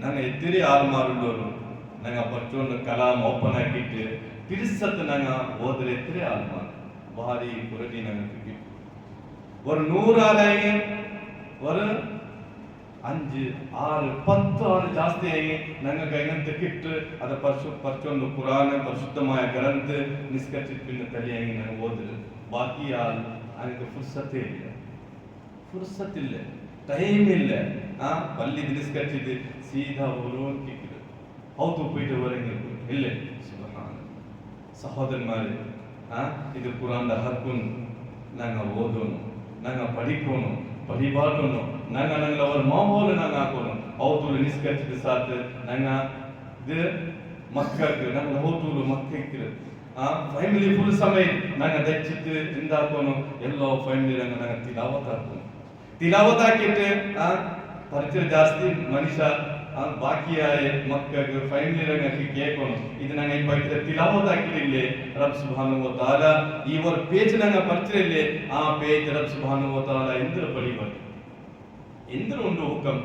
Speaker 1: ನಂಗೆ ಎತ್ತಿರಿ ಆರು ಮಾರುಳ್ಳೋರು ನಂಗೆ ಪರ್ಚೊಂದು ಕಲಾಂ ಓಪನ್ ಹಾಕಿಟ್ಟು ತಿರ್ಸತ್ ನಂಗೆ ಓದ್ರೆ ಎತ್ತಿರಿ ಆರು ಮಾರು ಭಾರಿ ಪುರಟಿ ನಂಗೆ ಕ್ರಿಕೆಟ್ ஒரு 100 ಆದಾಗಿ ஒரு 5 6 10 ಆರು ಜಾಸ್ತಿ ಆಗಿ ನಂಗೆ ಕೈನಂತ ಕಿಟ್ಟು ಅದ ಪರ್ಚೊಂದು ಕುರಾನ್ ಪರಿಶುದ್ಧമായ ಗ್ರಂಥ ನಿಸ್ಕಚ್ಚಿದ ಪಿನ್ನ ತಲೆಯಾಗಿ ನಂಗೆ ಓದ್ರೆ ಬಾಕಿ ಆರು ನನಗೆ ಫುರ್ಸತ್ ಇಲ್ಲ, ಟೈಮ್ ಇಲ್ಲ. ಪಲ್ಲಿ ದಿನಿಸ್ಕಚ್ಚಿದ್ದು ಸೀದಾ ಅವರು ಕಿಕ್ಕಿದ್ರು ಹೌದು ಪೀಠ ಹೊರಗೆ ಇಲ್ಲ. ಸಹೋದರನ್ಮಾರೆ, ಇದು ಕುರಾನ್ದ ಹಕ್ಕುನು ನಂಗೆ ಓದೋನು, ನಂಗೆ ಪಡಿಕೋನು, ಪಡಿಬಾಟೋನು, ನಂಗೆ ಅವರ ಮಾಮೂಲು ನಂಗೆ ಹಾಕೋನು. ಹೌದು ನಿಸ್ಕಚ್ಚಿದ್ದು ಸಾತ್ ನಂಗೆ ಇದು ಮಕ್ಕಳು ನಂಗೆ ಹೌದು ಮಕ್ಕ ಇಕ್ಕಿರು. ಫ್ಯಾಮಿಲಿ ಫುಲ್ ಸಮಯ ನಂಗೆ ದಚ್ಚಿತ್ತು ತಿಂದಾಕೋನು. ಎಲ್ಲೋ ಫ್ಯಾಮಿಲಿ ನಂಗೆ ತಿಲಾವತ್ ಹಾಕೋನು. ತಿಲಾವತ್ ಹಾಕಿಟ್ಟು ಪರಿಚಯ ಜಾಸ್ತಿ ಮನುಷ್ಯ ಬಾಕಿಯಾಯ ಮಕ್ಕಳು ಫ್ಯಾಮಿಲಿ ನಂಗೆ ಕೇಳ್ಕೊನು. ಇದು ನಂಗೆ ಏನು ಬೈತಾರೆ ತಿಲಾವತ್ ಹಾಕಿರಲಿಲ್ಲ. ರಬ್ ಸುಬ್ಹಾನಹು ವ ತಆಲ ಈ ಒಂದು ಪೇಜ್ ನಂಗೆ ಪರಿಚಯ ಇಲ್ಲ. ಆ ಪೇಜ್ ರಬ್ ಸುಬ್ಹಾನಹು ವ ತಆಲ ಎಂದ್ರ ಬಡಿಬಾರ್ದು ಎಂದ್ರ ಉಂಡು ಹುಕಂ.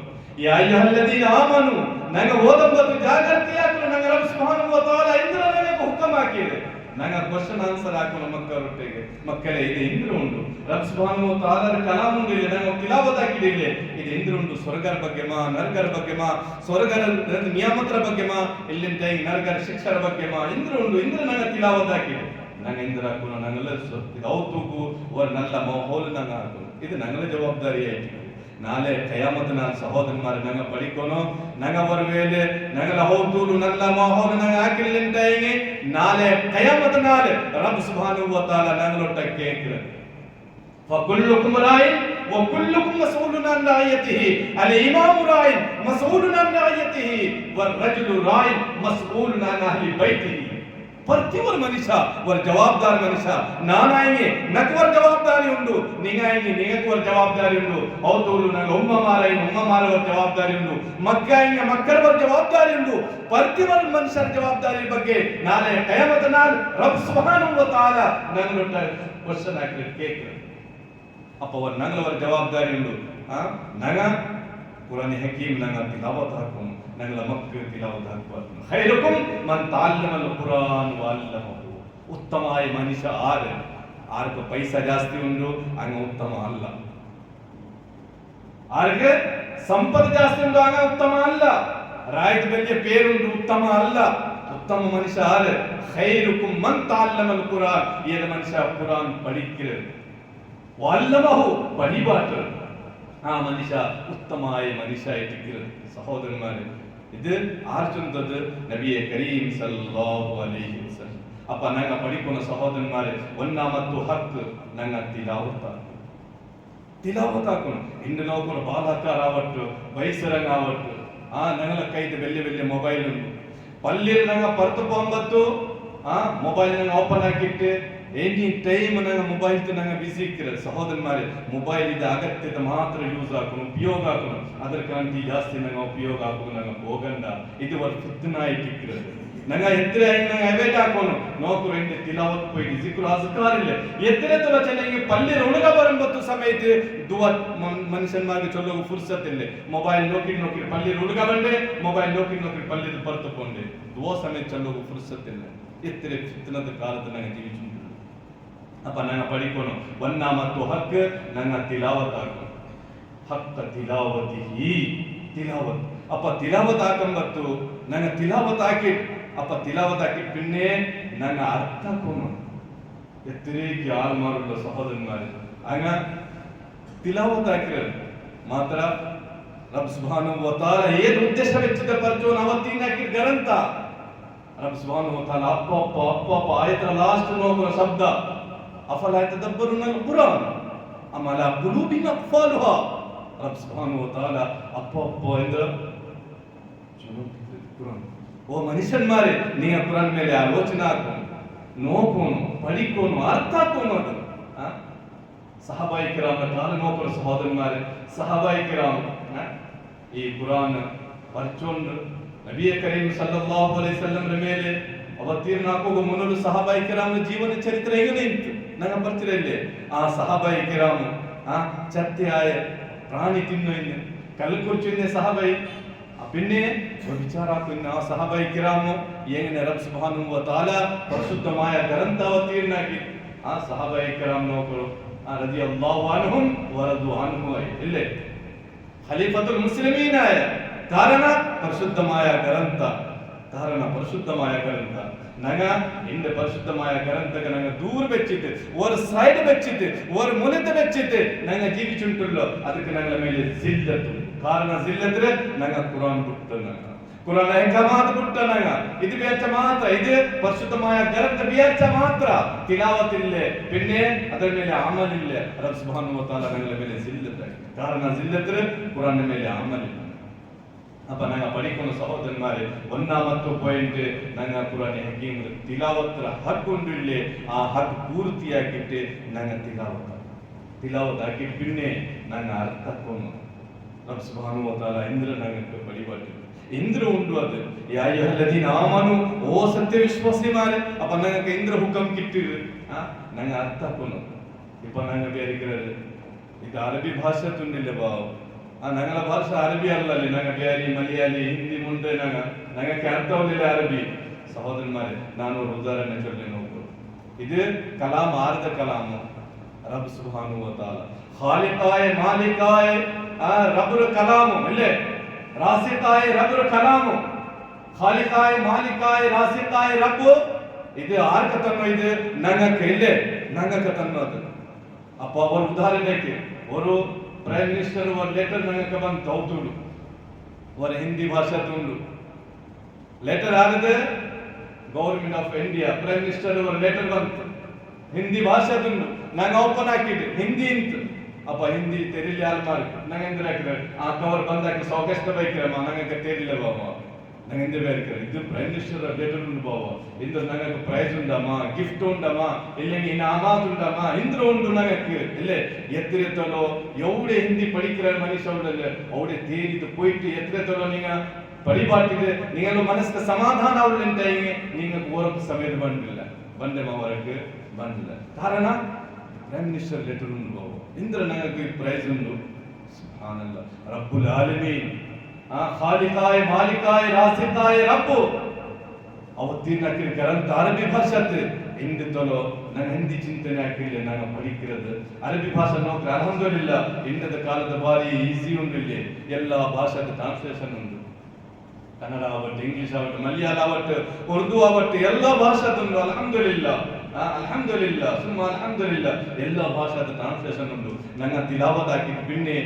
Speaker 1: ಯಾ ಅಯ್ಯುಹಲ್ಲದೀನ ಆಮನು ನಂಗೆ ಓದಂಬತ್ತು ಜಾಗೃತಿ ಹಾಕಲು ನಂಗೆ ರಬ್ ಸುಬ್ಹಾನಹು ವ ತಆಲ ಎಂದ್ರ ನನಗೆ ಹುಕಂ ಹಾಕಿದೆ. ನಂಗೆ ಕ್ವಶನ್ ಆನ್ಸರ್ ಹಾಕೋಣ ಮಕ್ಕಳೊಟ್ಟಿಗೆ. ಮಕ್ಕಳೇ ಇದು ಇಂದ್ರ ಉಂಟು ರಬ್ ಸುಬ್ಹಾನಹು ವ ತಆಲಾ ಕಲಾಂ ಉಂಡು ಇಲ್ಲಿ ನಂಗೆ ತಿಲಾವತ್ ಹಾಕಿದೆ ಇಲ್ಲಿ. ಇದು ಇಂದ್ರ ಉಂಟು ಸ್ವರ್ಗರ ಬಗ್ಗೆ ಮಾ ನರಕರ ಬಗ್ಗೆ ಮಾ ಸ್ವರ್ಗರ ನಿಯಾಮತರ ಬಗ್ಗೆ ಮಾ ಇಲ್ಲಿಂದ ನರಕರ ಶಿಕ್ಷರ ಬಗ್ಗೆ ಮಾ ಇಂದ್ರ ಉಂಟು ಇಂದ್ರ ನಂಗೆ ತಿಲಾವತ್ ಹಾಕಿದೆ. ನಂಗೆ ಇಂದ್ರ ಹಾಕೋಣ ನಂಗೆಲ್ಲ ಔತುಕು ಒಂದು ನಲ್ಲ ಮಾಹೋಲ್ ನಂಗೆ ಹಾಕೋಣ. ಇದು ನಂಗೆಲ್ಲ ಜವಾಬ್ದಾರಿ ಆಯ್ತು. ನಾಳೆ ಕಯಾಮತ್ ನಾಲ್ ಸಹೋದರನ್ಮಾರೆ ನಂಗೆ ಪಡಿಕೋನು ನಂಗೆ ಅವರ ಮೇಲೆ ನಂಗಲ ಹೌತೂಲು ನಲ್ಲ ಮಾಹೋಲ್ ನಂಗೆ ಹಾಕಿಲ್ಲಿಂಟಾಯಿಗೆ ನಾಳೆ ಕಯಾಮತ್ ನಾಳೆ ರಬ್ ಸುಬ್ಹಾನಹು ವ ತಆಲಾ ನಂಗಲೊಟ್ಟ ಕೇಕ್ರೆ فكلكم راع وكلكم مسؤول عن رعيته الإمام راع مسؤول عن رعيته والرجل راع مسؤول عن أهل بيته. ಪ್ರತಿಯೊಬ್ಬರು ಮನುಷ್ಯ ಅವರ ಜವಾಬ್ದಾರಿ ಮನುಷ್ಯ. ನಾನಾಯಿಗೆ ನಕ್ವರ ಜವಾಬ್ದಾರಿ ಉಂಟು, ನಿಂಗಾಯಿಗೆ ನಿಗಕ್ವರ ಜವಾಬ್ದಾರಿ ಉಂಟು. ಹೌದು ನಂಗೆ ಒಮ್ಮ ಮಾರವರ ಜವಾಬ್ದಾರಿ ಉಂಟು, ಮಕ್ಕಾಯಿಗೆ ಮಕ್ಕಳವರ ಜವಾಬ್ದಾರಿ ಉಂಟು. ಪ್ರತಿಯೊಬ್ಬರು ಮನುಷ್ಯರ ಜವಾಬ್ದಾರಿ ಬಗ್ಗೆ ನಾಳೆ ಕಯಾಮತ್ ನಾಲ್ ರಬ್ ಸುಬ್ಹಾನಹು ವ ತಆಲಾ ನಂಗಲೊಟ್ಟ ಕ್ವಶನ್ ಹಾಕಿದ್ರೆ ಕೇಕ್ ಅಪ್ಪ ಅವ್ರ ನಂಗಲವರ ಜವಾಬ್ದಾರಿ ಉಂಟು. ನಂಗ ಕುರಾನ್ ಹಕೀಮ್ ನಂಗ ತಿಲಾವತ್ ಹಾಕೋನು ನಂಗಲ ಮಕ್ಕಳು ತಿಲಾವತ್ ಹಾಕಬಾರ್ದು. ಖೈರುಕುಂ ಮನ್ ತಅಲ್ಲಮಲ್ ಕುರಾನ್ ವ ಅಲ್ಲಮಹು. ಉತ್ತಮಾಯ ಮನುಷ್ಯ ಆರ್ಗೆ ಪೈಸಾ ಜಾಸ್ತಿ ಉಂಟು ಹಂಗ ಉತ್ತಮ ಅಲ್ಲ. ಆರ್ಗೆ ಸಂಪತ್ತು ಜಾಸ್ತಿ ಉಂಟು ಹಂಗ ಉತ್ತಮ ಅಲ್ಲ. ರಾಯತ ಬೆಲೆ ಪೇರುಂಟು ಉತ್ತಮ ಅಲ್ಲ. ಉತ್ತಮ ಮನುಷ್ಯ ಆರೆ ಖೈರುಕುಂ ಮನ್ ತಅಲ್ಲಮಲ್ ಕುರಾನ್. ಏದ ಮನುಷ್ಯ ಕುರಾನ್ ಪಡಿಕ್ಕಿರೆ ವಲ್ಲಮಹು ಪಡಿಬಾಟರು ಆ ಮನುಷ್ಯ ಉತ್ತಮಾಯ ಮನುಷ್ಯ ಇಟ್ಟಿಕ್ಕಿರೋದು. ಸಹೋದರನ್ಮಾರೆ ಇದು ಆರ್ಚುಂತದ್ದು ನಬಿಯೇ ಕರೀಮ್ ಸಲ್ಲಲ್ಲಾಹು ಅಲೈಹಿ ವಸಲ್ಲಂ. ಅಪ್ಪ ನಂಗ ಪಡಿಕೋನ ಸಹೋದರನ್ಮಾರೆ ಒನ್ನ ಮತ್ತು ಹತ್ತು ನಂಗ ತಿಲಾವತ್ ಹಾಕೋನು ಇಂದು ನೋಕೋನು ಬಾಲಕಾರ ಆವಟ್ಟು ಬೈಸರಂಗ ಆವಟ್ಟು ನಂಗಲ ಕೈದ ಬೆಲ್ಲೆ ಮೊಬೈಲ್ ಉಂಟು ಪಲ್ಲಿರ್ ನಂಗ ಪರ್ತು ಪೊಂಬತ್ತು ಮೊಬೈಲ್ ನಂಗೆ ಓಪನ್ ಹಾಕಿಟ್ಟು ಎನಿ ಟೈಮ್ ನಂಗೆ ಮೊಬೈಲ್ ನಂಗೆ ಬಿಸಿ ಇಕ್ಕಿರೋದು. ಸಹೋದರನ್ಮಾರೆ ಮೊಬೈಲ್ ಇದು ಅಗತ್ಯದ ಮಾತ್ರ ಯೂಸ್ ಹಾಕೋನು ಉಪಯೋಗ ಹಾಕೋನು ಅದರ ಕಾಂತಿ ಜಾಸ್ತಿ ನಂಗೆ ಉಪಯೋಗ ಹಾಕೋನು ನಂಗೆ ಹೋಗಂಡ ಇದು ಒಂದು ಫಿತ್ನಾ ಇಕ್ಕಿರೋದು. ನಂಗೆ ಎತ್ತರ ನಂಗೆ ಅವೇಟ್ ಹಾಕೋನು ನೋಕರು ಎಂಟು ತಿಲಾವತ್ ಪೋಯಿ ಜಿಕ್ರು ಅಸ್ಕಾರಿಲ್ಲ ಎತ್ತರ ತುಲ ಚೆನ್ನಾಗಿ ಪಲ್ಲಿರ್ ಉಣಗ ಬರಂಬತ್ತು ಸಮೇತ ದುವಾ ಮನುಷ್ಯನ್ಮಾರ್ಗೆ ಚೊಲ್ಲೋಗು ಫುರ್ಸತ್ತಿಲ್ಲ. ಮೊಬೈಲ್ ನೋಕಿ ಪಲ್ಲಿರ್ ಉಣಗ ಬಂಡೆ ಮೊಬೈಲ್ ನೋಕಿ ಪಲ್ಲಿರ್ ಪರ್ತುಕೊಂಡೆ ದುವಾ ಸಮೇತ ಚೊಲ್ಲೋಗು ಫುರ್ಸತ್ತಿಲ್ಲ. ಎತ್ತರ ಫಿತ್ನದ ಕಾಲದ ನಂಗೆ ಜೀವಿಸು ಅಪ್ಪ ನಂಗೆ ಪಡಿಕೋನು ಒನ್ನ ಮತ್ತು ಹಕ್ ನಂಗೆ ತಿಲಾವತ್ ಹಾಕೋನು ಹಕ್ಕ ತಿಲಾವತ್ ಅಪ್ಪ ತಿಲಾವತ್ ಹಾಕಂಬತ್ತು ನಂಗೆ ತಿಲಾವತ್ ಹಾಕಿ ಅಪ್ಪ ತಿಲಾವತ್ ಹಾಕಿ ಪಿನ್ನೆ ನಂಗೆ ಅರ್ಥ ಹಾಕೋನು ಎತ್ತರೇಗೆ ಹಾಳು ಮಾಡುವ ಸಹೋದರನ್ಮಾರೆ ಹಂಗ ತಿಲಾವತ್ ಹಾಕಿರೋದು ಮಾತ್ರ ರಬ್ ಸುಬ್ಹಾನಹು ವ ತಆಲಾ ಏನು ಉದ್ದೇಶ ವೆಚ್ಚಿದ ಪರ್ಚೋನ್ ಅವತ್ತಿನ ಹಾಕಿ ಗ್ರಂಥ ರಬ್ ಸುಬ್ಹಾನಹು ವ ತಆಲಾ ಅಪ್ಪ ಆಯತರ ಲಾಸ್ಟ್ ನೋಗುವ ಶಬ್ದ ಅಫಲಾ ಯತದಬ್ಬರುನ ಅಲ್-ಕುರಾನ್ ಅಮ್ ಅಲಾ ಕುಲೂಬಿನ್ ಅಕ್ಫಾಲುಹಾ. ರಬ್ ಸುಬ್ಹಾನಹು ವ ತಆಲಾ ಅಪ್ಪ ಎಂದ್ರ ಕುರಾನ್ ಓ ಮನುಷ್ಯನ್ಮಾರೆ ನೀ ಕುರಾನ್ ಮೇಲೆ ಆಲೋಚನೆ ಹಾಕೋನು ನೋಕೋನು ಪಡಿಕೋನು ಅರ್ಥ ಹಾಕೋನು. ಅದು ಸಹಬಾಯಿ ಕಿರಾಮ್ ಕಾಲ ನೋಕೋರು ಸಹೋದರನ್ಮಾರೆ ಸಹಬಾಯಿ ಕಿರಾಮ್ ಈ ಕುರಾನ್ ಪರ್ಚೊಂಡು ನಬಿಯ ಕರೀಮ್ ಸಲ್ಲಲ್ಲಾಹು ಅಲೈಹಿ ವಸಲ್ಲಂ ಮೇಲೆ ಅವತೀರ್ಣ ಹಾಕುವ ಮೊದಲು ಸಹಬಾಯಿ ಕಿರಾಮ್ನ ಜೀವನ ಚರಿತ್ರೆ ಹೇಗೆ ಇತ್ತು ನಂಗೆ ಬರ್ತಿರ ಇಲ್ಲಿ. ಆ ಸಹಬಾಯಿ ಕಿರಾಮ್ ಚತ್ತೆ ಆಯ ಪ್ರಾಣಿ ತಿನ್ನು ಇನ್ನು ಕಲ್ಲು ಕುರ್ಚು ಸಹಬಾಯಿ പിന്നെ വിചാരാക്കുന്ന ആ സഹബായി കിറാമു എങ്ങനെ റബ്ബ് സുബ്ഹാനഹു വ തആല പരിശുദ്ധമായ ഗ്രന്ഥവതീർണാക്കി ആ സഹബായി കിറാം നോക്കൂ റളിയല്ലാഹു അൻഹും വറദു അൻഹു ഇല്ലേ ഖലീഫത്തുൽ മുസ്ലിമീനായ കാരണം പരിശുദ്ധമായ ഗ്രന്ഥ ನಂಗ ಇಂದ ಪರಿಶುದ್ಧമായ ಗ್ರಂಥಕ್ಕೆ ನಂಗೆ ದೂರ ಬೆಚ್ಚಿತ್ತು ஒரு ಸೈಡ್ ಬೆಚ್ಚಿತ್ತು ஒரு ಮುಲಿತ ಬೆಚ್ಚಿತ್ತು ನಂಗೆ ಜೀವಿಸುಂಟುಲ್ಲೋ ಅದಕ್ಕೆ ನಂಗಳ ಮೇಲೆ ಜಿಲ್ಲತ್ತು ಕಾರಣ ಜಿಲ್ಲದ್ರೆ ನಂಗೆ ಕುರಾನ್ ಬಿಟ್ಟು ನಂಗೆ ಕುರಾನ್ ಹೆಂಗಮಾದ ಬಿಟ್ಟು ನಂಗೆ ಇದು ಬೇಚ ಮಾತ್ರ ಇದು ಪರಿಶುದ್ಧമായ ಗ್ರಂಥ ಬೇಚ ಮಾತ್ರ ತಿಲಾವತ್ ಇಲ್ಲೇ ಪಿನ್ನೆ ಅದರ ಮೇಲೆ ಅಮಲ್ ಇಲ್ಲೇ ರಬ್ ಸುಬ್ಹಾನಹು ವ ತಆಲಾ ನಂಗಳ ಮೇಲೆ ಜಿಲ್ಲತ್ತೆ ಕಾರಣ ಜಿಲ್ಲದ್ರೆ ಕುರಾನ್ ಮೇಲೆ ಅಮಲ್ ಇಲ್ಲ. ಅಪ್ಪ ನಂಗೆ ಪಡಿಕೊಂಡು ಸಹೋದರನ್ಮಾರೆ ಒನ್ನ ಮತ್ತು ಪಾಯಿಂಟ್ ನಂಗೆ ಕುರಾನ್ ಹಕೀಮ್ ತಿಲಾವತ್ರ ಹಕ್ಕು ಉಂಟು ಇಲ್ಲಿ ಆ ಹಕ್ಕು ಪೂರ್ತಿಯಾಗಿಟ್ಟು ನಂಗೆ ತಿಲಾವತ್ ಹಾಕಿ ಪಿನ್ನೆ ನಂಗೆ ಅರ್ಥ ಹಾಕೋನು ರಬ್ ಸುಬ್ಹಾನಹು ವ ತಆಲಾ ಇಂದ್ರ ನಂಗೆ ಪಡಿಬಾರ್ದು ಇಂದ್ರ ಉಂಟು ಅದು ಯಾ ಅಯ್ಯುಹಲ್ಲದೀನ ಆಮನು ಓ ಸತ್ಯ ವಿಶ್ವಾಸಿಮಾರೆ ಅಪ್ಪ ನಂಗೆ ಇಂದ್ರ ಹುಕಂ ಕಿಟ್ಟಿರು ನಂಗೆ ಅರ್ಥ ಹಾಕೋನು ಇಪ್ಪ ನಂಗೆ ಬೇರೆ ಇದು ಅರಬಿ ಭಾಷೆ ತುಂಡಿಲ್ಲ ಬಾವು ನಂಗಲ ಭಾಷೆ ಅರಬಿ ಅಲ್ಲಲ್ಲಿ ನಂಗೆ ಬ್ಯಾರಿ ಮಲಯಾಳಿ ಹಿಂದಿ ಮುಂದೆ ನಂಗೆ ಅರ್ಥ ಅವಲಿಲ್ಲ ಅರಬಿ ಸಹೋದರನ್ಮಾರೆ ನಾನು ಉದಾಹರಣೆ ಚೊಲ್ಲಿ ನೋಡ್ಬೋದು ഇത് കലാം ആരുടെ കലാമോ? റബ്ബ് സുബ്ഹാനഹു വ തആല ഖാലിഖായ മാലികായ റബ്ബുൽ കലാമോ അല്ലേ? റാസിഖായ റബ്ബുൽ കലാമോ? ഖാലിഖായ മാലികായ റാസിഖായ റബ്ബ് ഇത് ആർക്ക് തന്നോ? ഇത് ഞങ്ങൾക്ക് ഇല്ലേ? ഞങ്ങൾക്ക് തന്നത്. അപ്പൊ ഒരു ಉದಾಹರಣೆಗೆ ഒരു ಪ್ರೈಮ್ ಮಿನಿಸ್ಟರ್ ಒಂದು ಲೆಟರ್ ഞങ്ങൾക്ക് ಬಂದು ತೌತುಡು ಒಂದು ಹಿಂದಿ ಭಾಷಾದುಂಡು ಲೆಟರ್ ಆಗದೆ government of India prime minister ಒಂದು ಲೆಟರ್ ಬಂತು ಹಿಂದಿ ಭಾಷಾದುಂಡು ನಂಗೆ ಓಪನ್ ಹಾಕಿದ್ದು ಹಿಂದಿ ಅಂತ. ಅಪ್ಪ ಹಿಂದಿ ತೆರಿಲಿ ಆಲ್ಮಾರ್ ನಂಗೆ ಎಂದ್ರೆ ಆ ಕವರ್ ಬಂದಾಕಿ ಸೌಕಷ್ಟ ಬೈಕಿರಮ್ಮ ನಂಗೆ ತೆರಿಲ್ಲ ಬಾವ ನಂಗೆ ಎಂದ್ರೆ ಬೇರೆ ಇದು ಪ್ರೈಮ್ ಮಿನಿಸ್ಟರ್ ಲೆಟರ್ ಉಂಡು ಬಾವ ಇಂದ್ರ ನಂಗೆ ಪ್ರೈಸ್ ಉಂಡಮ್ಮ ಗಿಫ್ಟ್ ಉಂಡಮ್ಮ இல்லைங்க இனாமாத் உண்டமா இந்திர உண்டு நமக்கு இல்ல எத்திரத்தலோ எவ்வளவு ஹிந்தி படிக்கிற மனுஷவுடல்ல அவளே தேடிட்டு போயிட்டு எத்திரத்தலோ நீங்க படிபாட்டுக்கு நீங்க மனசுக்கு சமாதானம் உள்ளேன்டீங்க நீங்க ஓரப்பு சமயத்து ಬಂದಿಲ್ಲ ಬಂದೆಮ ವರಕ್ಕೆ ಬಂದಿಲ್ಲ ಕಾರಣ ಪ್ರೈಮ್ ಮಿನಿಸ್ಟರ್ ಲೆಟರ್ ಉಂಡು ಬಾವ ಇಂದ್ರ ನನಗೆ ಪ್ರೈಸ್ ಉಂಡು ಸುಬ್ಹಾನಲ್lah ರಬ್ಬುಲ್ ಆಲಮೀನ್ ಖಾಲಿಕಾಯ ಮಾಲಿಕಾಯ ರಾಸಿಕಾಯ ರಬ್ಬು ಅವತ್ತಿನ ಗ್ರಂಥ ಅರಬಿ ಭಾಷಾತ್ ಇಂದತಲೋ ನಾನು ಹಿಂದಿ ಚಿಂತನೆ ಹಾಕಿಲ್ಲ ನಾನು படிக்கிறது ಅರಬಿ ಭಾಷಾ ನೋಕ್ರೆ ಅಲ್ಹಮ್ದುಲಿಲ್ಲಾ ಇಂದದ ಕಾಲದ ಬಾರಿ ಈಸಿ ಉಂಡಿಲ್ಲ ಎಲ್ಲ ಭಾಷಾದ ಟ್ರಾನ್ಸ್ಲೇಷನ್ ಉಂಟು ಕನ್ನಡ ಆವಟ್ಟು ಇಂಗ್ಲಿಷ್ ಆವಟ್ಟು ಮಲಯಾಳ ಆವಟ್ಟು ಉರ್ದು ಆವಟ್ಟು ಎಲ್ಲ ಭಾಷಾದುಂಟು ಅಲ್ಹಮ್ದುಲಿಲ್ಲಾ ಅಲ್ಹಮ್ದುಲಿಲ್ಲಾ ಸುಮ್ಮ ಅಲ್ಹಮ್ದುಲಿಲ್ಲಾ ಎಲ್ಲ ಭಾಷಾದ ಟ್ರಾನ್ಸ್ಲೇಷನ್ ಉಂಟು ನಂಗೆ ತಿಲಾವತ್ ಹಾಕಿದ ಪಿನ್ನೆ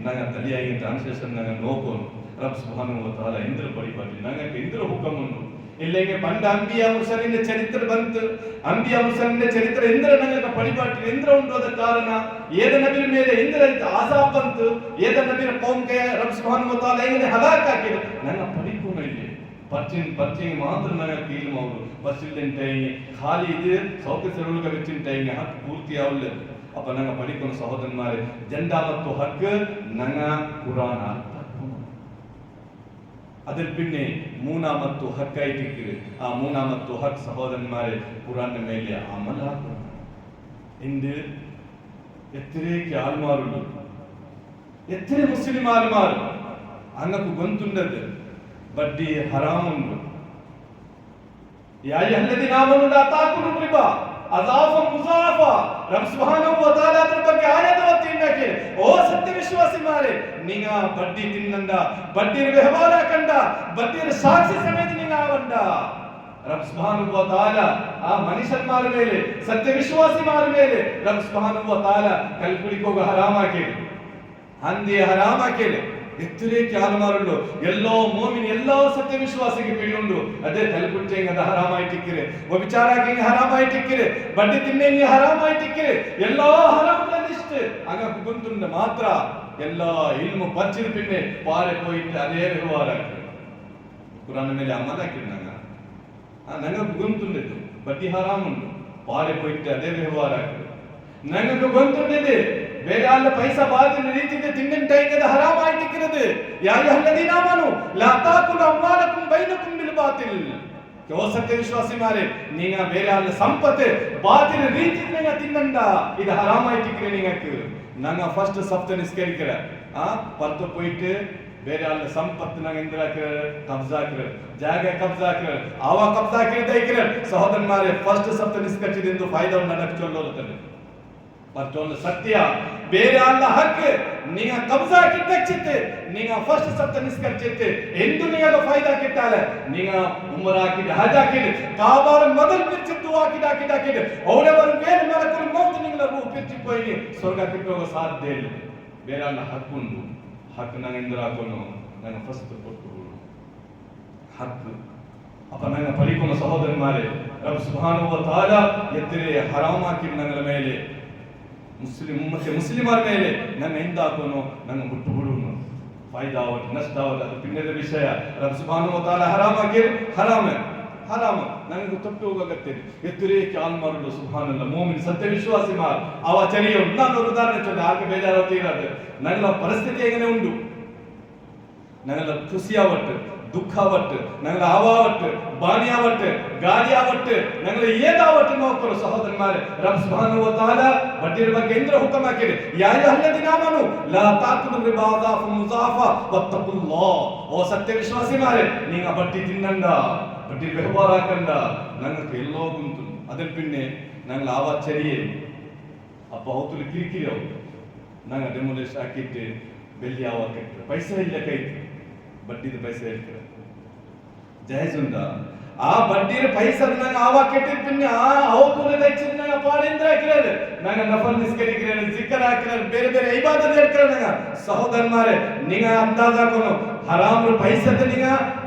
Speaker 1: ನಂಗೆ ತಲಿಯಾಗಿ ಟ್ರಾನ್ಸ್ಲೇಷನ್ ನಂಗೆ ನೋಕೋನು ರಬ್ ಸುಬ್ಹಾನಹು ವ ತಆಲಾ ಇಂದ್ರ ಪರಿಪಾಟಿ ನಂಗೆ ಇಂದ್ರ ಹುಕಮ್ ಉಂಟು ಇಲ್ಲಿಗೆ ಪಂಡ ಅಂಬಿಯಾ ಮುರ್ಸಲಿನ ಚರಿತ್ರೆ ಬಂತು ಅಂಬಿಯಾ ಮುರ್ಸಲಿನ ಚರಿತ್ರೆ ಇಂದ್ರ ನಂಗೆ ಪರಿಪಾಟಿ ಇಂದ್ರ ಉಂಟೋದ ಕಾರಣ ಏದ ನಬಿಯ ಮೇಲೆ ಇಂದ್ರ ಆಸಾಬ್ ಬಂತು ಏದ ನಬಿಯ ಕೌಮ್ಗೆ ರಬ್ ಸುಬ್ಹಾನಹು ವ ತಆಲಾ ಇಂಗೆ ಹಲಾಕ್ ಹಾಕಿದ ನಂಗೆ ಪರಿಪೂರ್ಣ ಇಲ್ಲಿ ಪರ್ಚಿಂಗ್ ಮಾತ್ರ ನಂಗೆ ಕೀಲ್ ಅವರು ಬಸ್ಸಿಲ್ಲೆಂಟೈ ಖಾಲಿ ಇದು ಸೌಖ್ಯ ಸರಳುಗ വെച്ചിಂಟೈ ಹಕ್ ಪೂರ್ತಿ ಅವಲ್ಲ ಅಪ್ಪ ನಂಗೆ ಪಡಿಕೊಂಡು ಸಹೋದರನ್ಮಾರೆ ಜೆಂಡಾ ಮತ್ತು ಹಕ್ ನಂಗೆ ಕುರಾನ್ ಅದರ ಪಿನ್ನೆ ಮೂನ ಮತ್ತು ಹಕ್ ಐಟಿಕ್ಕಿದೆ ಆ ಮೂನ ಮತ್ತು ಹಕ್ ಸಹೋದರನ್ಮಾರೆ ಕುರಾನ್ ಮೇಲೆ ಅಮಲ ಇಂದು ಎತ್ತರೇಕೆ ಆಲ್ಮಾರುಡು ಎತ್ತರೆ ಮುಸ್ಲಿಂ ಆಲ್ಮಾರು ಅಂಗಕ್ಕೆ ಗೊಂತುಂಡದು ಬಡ್ಡಿ ಹರಾಮ್ ಉಂಡು ಯಾ ಅಯ್ಯುಹಲ್ಲದೀನ ಆಮನು ಲಾ ತಾಕುಲು ರಿಬಾ ಅಜಾಫಾ ಮುಜಾಫಾ ರಬ್ ಸುಬ್ಹಾನಹು ವ ತಆಲಾ ಅದರ ಬಗ್ಗೆ ಆಯತ ಓದಿನಕ್ಕೆ ಓ ಸತ್ಯ ವಿಶ್ವಾಸಿ ಮಾರೆ ನಿಂಗ ಬಡ್ಡಿ ತಿನ್ನಂಡ ಬಡ್ಡಿ ವ್ಯವಹಾರ ಕಂಡ ಬಡ್ಡಿ ಸಾಕ್ಷಿ ಸಮೇತ ನಿಂಗ ಆವಂಡ ರಬ್ ಸುಬ್ಹಾನಹು ವ ತಆಲಾ ಆ ಮನುಷ್ಯನ್ಮಾರ ಮೇಲೆ ಸತ್ಯ ವಿಶ್ವಾಸಿ ಮಾರ ಮೇಲೆ ರಬ್ ಸುಬ್ಹಾನಹು ವ ತಆಲಾ ಕಲ್ಪುಳಿಕೋಗ ಹರಾಮ್ ಹಾಕಿದೆ ಹಂದಿ ಹರಾಮ್ ಹಾಕಿದೆ ಎತ್ತರೇಕೆ ಆಲ್ಮಾರುಂಡು ಎಲ್ಲೋ ಮೋಮಿನ್ ಎಲ್ಲೋ ಸತ್ಯ ವಿಶ್ವಾಸಿಗೆ ಪಿಡಿಯುಂಡು ಅದೇ ತಲುಪುಟ್ಟೆಂಗ ಅದ ಹರಾಮಾಯಿಟ್ಟಿಕ್ಕಿರೆ ವ್ಯಭಿಚಾರಕ್ಕೆ ಹರಾಮಾಯಿಟ್ಟಿಕ್ಕಿರೆ ಬಡ್ಡಿ ತಿನ್ನೆಂಗೆ ಹರಾಮಾಯಿಟ್ಟಿಕ್ಕಿರೆ ಎಲ್ಲೋ ಹರಾಮ್ನ ಲಿಸ್ಟ್ ಆಗ ಗುಂತುಂಡ ಮಾತ್ರ ಎಲ್ಲ ಇಲ್ಮು ಪಚ್ಚಿದ ಪಿನ್ನೆ ಪಾರೆ ಹೋಯಿಟ್ಟು ಅದೇ ವ್ಯವಹಾರ ಆಗ್ತದೆ ಕುರಾನ್ ಮೇಲೆ ಅಮಲ ಹಾಕಿದ್ರು ನಂಗೆ ಗುಂತುಂಡಿದ್ದು ಬಡ್ಡಿ ಹರಾಮ್ ಉಂಟು ಪಾರೆ ಹೋಯಿಟ್ಟು ಅದೇ ವ್ಯವಹಾರ ಆಗ್ತದೆ ನಂಗೆ ಗೊಂತುಂಡಿದೆ ಬೇರೆ ಅಲ್ಲ ಪೈಸಾ ಬಾತಿನ ರೀತಿಯಿಂದ ತಿಂಡಿನ ಟೈಂಗದ ಹರಾಮ್ ಆಯ್ತಿಕ್ಕಿರದು ಯಾ ಅಯ್ಯುಹಲ್ಲದೀನ ಆಮನು ಲಾ ತಾಕುಲು ಅಮ್ವಾಲಕುಂ ಬೈನಕುಂ ಬಿಲ್ ಬಾತಿಲ್ ಓ ಸತ್ಯ ವಿಶ್ವಾಸಿ ಮಾರೆ ನೀಗ ಬೇರೆ ಅಲ್ಲ ಸಂಪತ್ತು ಬಾತಿನ ರೀತಿಯಿಂದ ತಿನ್ನಂಡ ಇದು ಹರಾಮ್ ಆಯ್ತಿಕ್ಕಿರೆ ನೀಗಕ್ಕೆ ನಂಗೆ ಫಸ್ಟ್ ಸಪ್ತ ನಿಸ್ಕರಿக்கிற ಪರ್ತು போயிட்டு ಬೇರೆ ಅಲ್ಲ ಸಂಪತ್ತು ನಂಗೆ ಇಂದ್ರಾಕ ಕಬ್ಜಾ ಹಾಕಿರ ಜಾಗ ಕಬ್ಜಾ ಹಾಕಿರ ಆವ ಕಬ್ಜಾ ಹಾಕಿದ ಇಕ್ಕಿರ ಸಹೋದರನ್ಮಾರೆ ಫಸ್ಟ್ ಸಪ್ತ ನಿಸ್ಕರಿಸಿದಿಂದ ಫಾಯ್ದಾ ನನಗೆ ಚೊಲ್ಲೋರುತ್ತದೆ ಪರ್ಚೋಲ್ಲ ಸತ್ಯ ಬೇರೆ ಅಲ್ಲ ಹಕ್ ನೀಗ ಕಬ್ಜಾ ಕಿಟ್ಟಚ್ಚಿತ್ತೆ ನೀಗ ಫಸ್ಟ್ ಸಪ್ತ ನಿಸ್ಕರಿಚಿತ್ತೆ ಎಂದು ನೀಗ ಫಾಯ್ದಾ ಕಿಟ್ಟಾಲೆ ನೀಗ ಉಮರ್ ಹಾಕಿದ ಹಜ್ ಹಾಕಿದ ಕಾಬಾರ ಮೊದಲು ಪಿರ್ಚಿ ದುಆ ಹಾಕಿದ ಅವಳವರು ಬೇರೆ ಮಲಕುಲ್ ಮೌತ್ ನಿಂಗಲ ರೂಹ ಪಿರ್ಚಿ ಹೋಗಿ ಸ್ವರ್ಗ ಕಿಟ್ಟೋಗ ಸಾಧ್ಯ ಇಲ್ಲ ಬೇರೆ ಅಲ್ಲ ಹಕ್ ಉಂಟು ಹಕ್ ನಂಗೆ ಇಂದ್ರ ಹಾಕೋನು ನಂಗೆ ಫಸ್ಟ್ ಕೊಟ್ಟು ಹಕ್ ಅಪ್ಪ ನಂಗೆ ಪರಿಪೂರ್ಣ ಸಹೋದರನ್ಮಾರೆ ರಬ್ ಸುಬ್ಹಾನಹು ವ ತಆಲಾ ಎತ್ತರೆ ಹರಾಮ್ ಹಾಕಿದ ನಂಗಲ ಮೇಲೆ ಮುಸ್ಲಿಮರ ಮೇಲೆ ನನ್ನ ಎಂದಾಕೋನು ನನ್ನ ಹುಟ್ಟು ಬಿಡುನು ಫಾಯ್ದಾ ಅವಟ್ ನಷ್ಟ ಅವಟ್ ಅದು ಪಿನ್ನದ ವಿಷಯ ರಬ್ ಸುಬ್ಹಾನಹು ವ ತಆಲಾ ಹರಾಮ್ ಹಾಕಿ ಹರಾಮ್ ನನಗೆ ತೊಟ್ಟು ಹೋಗತ್ತೆ ಎತ್ತರೇಕೆ ಆಲ್ಮಾರುಡು ಸುಬ್ಹಾನಲ್ಲಾಹ್ ಮೋಮಿನ್ ಸತ್ಯ ವಿಶ್ವಾಸಿ ಮಾರ್ ಅವ ಚರಿಯು ನಾನು ಉದಾಹರಣೆ ಚೊಲ್ಲ ಆಕೆ ಬೇಜಾರತ್ತೆ ಇರೋದು ನನ್ನ ಪರಿಸ್ಥಿತಿ ಹೇಗೆ ಉಂಟು ನನ್ನ ಖುಷಿ ಅವಟ್ಟು ದುಃಖ ಅವಟ್ಟು ನನ್ನ ಆವಾವಟ್ಟು ಬಾಣಿ ಅವಟ್ಟು ಗಾಳಿ ಅವಟ್ಟು ನನ್ನ ಏದಾವಟ್ಟು ನೋಡ್ಕೊಳ್ಳೋ ಸಹೋದರನ್ಮಾರೆ ರಬ್ ಸುಬ್ಹಾನಹು ವ ತಆಲಾ ಬಡ್ಡಿರ ಬಗ್ಗೆ ಇಂದ್ರ ಹುಕಮ್ ಹಾಕಿದೆ ಯಾ ಅಯ್ಯುಹಲ್ಲದೀನ ಆಮನು ಲಾ ತಾಕುಲು ರಿಬಾ ಅಜಾಫಾ ಮುಜಾಫಾ ವತ್ತಖುಲ್ಲಾಹ್ ಓ ಸತ್ಯ ವಿಶ್ವಾಸಿ ಮಾರೆ ನೀಗ ಬಡ್ಡಿ ತಿನ್ನಂಡ ಬಡ್ಡಿ ವ್ಯವಹಾರ ಹಾಕಂಡ ನನಗೆ ಎಲ್ಲೋ ಗುಂತು ಅದರ ಪಿನ್ನೆ ഞങ്ങൾ ആവാ ചെറിയ അപ്പൊ അവത്തിൽ കിരിക്കിരിയാവും ഞങ്ങൾ ഡെമോലേഷൻ ആക്കിയിട്ട് വലിയ ആവാ കെട്ടുക പൈസ ഇല്ല കൈ ಬಡ್ಡಿದ ಪೈಸೆ ಹೇಳ್ತಾರೆ ಜಾಯಜ್ ಉಂಟಾ ಆ ಬಡ್ಡಿಯ ಪೈಸೆ ನಂಗೆ ಆವಾ ಕೆಟ್ಟಿದ್ ಪಿನ್ನೆ ಆ ಅವತೂಲ ದೈಚಿನ ನಂಗೆ ಪಾಳೇಂದ್ರ ಹಾಕಿರೋದು ನಂಗೆ ನಫಲ್ ನಿಸ್ಕರಿக்கிறೇನು ಜಿಕ್ಕರ್ ಹಾಕಿರೋದು ಬೇರೆ ಬೇರೆ ಇಬಾದತ್ ಹೇಳ್ತಾರೆ ನಂಗೆ ಸಹೋದರನ್മാരെ ನಿಂಗ ಅಂದಾಜ್ ಹಾಕೋನು ಹರಾಮ್ ಪೈಸೆ ನಿಂಗ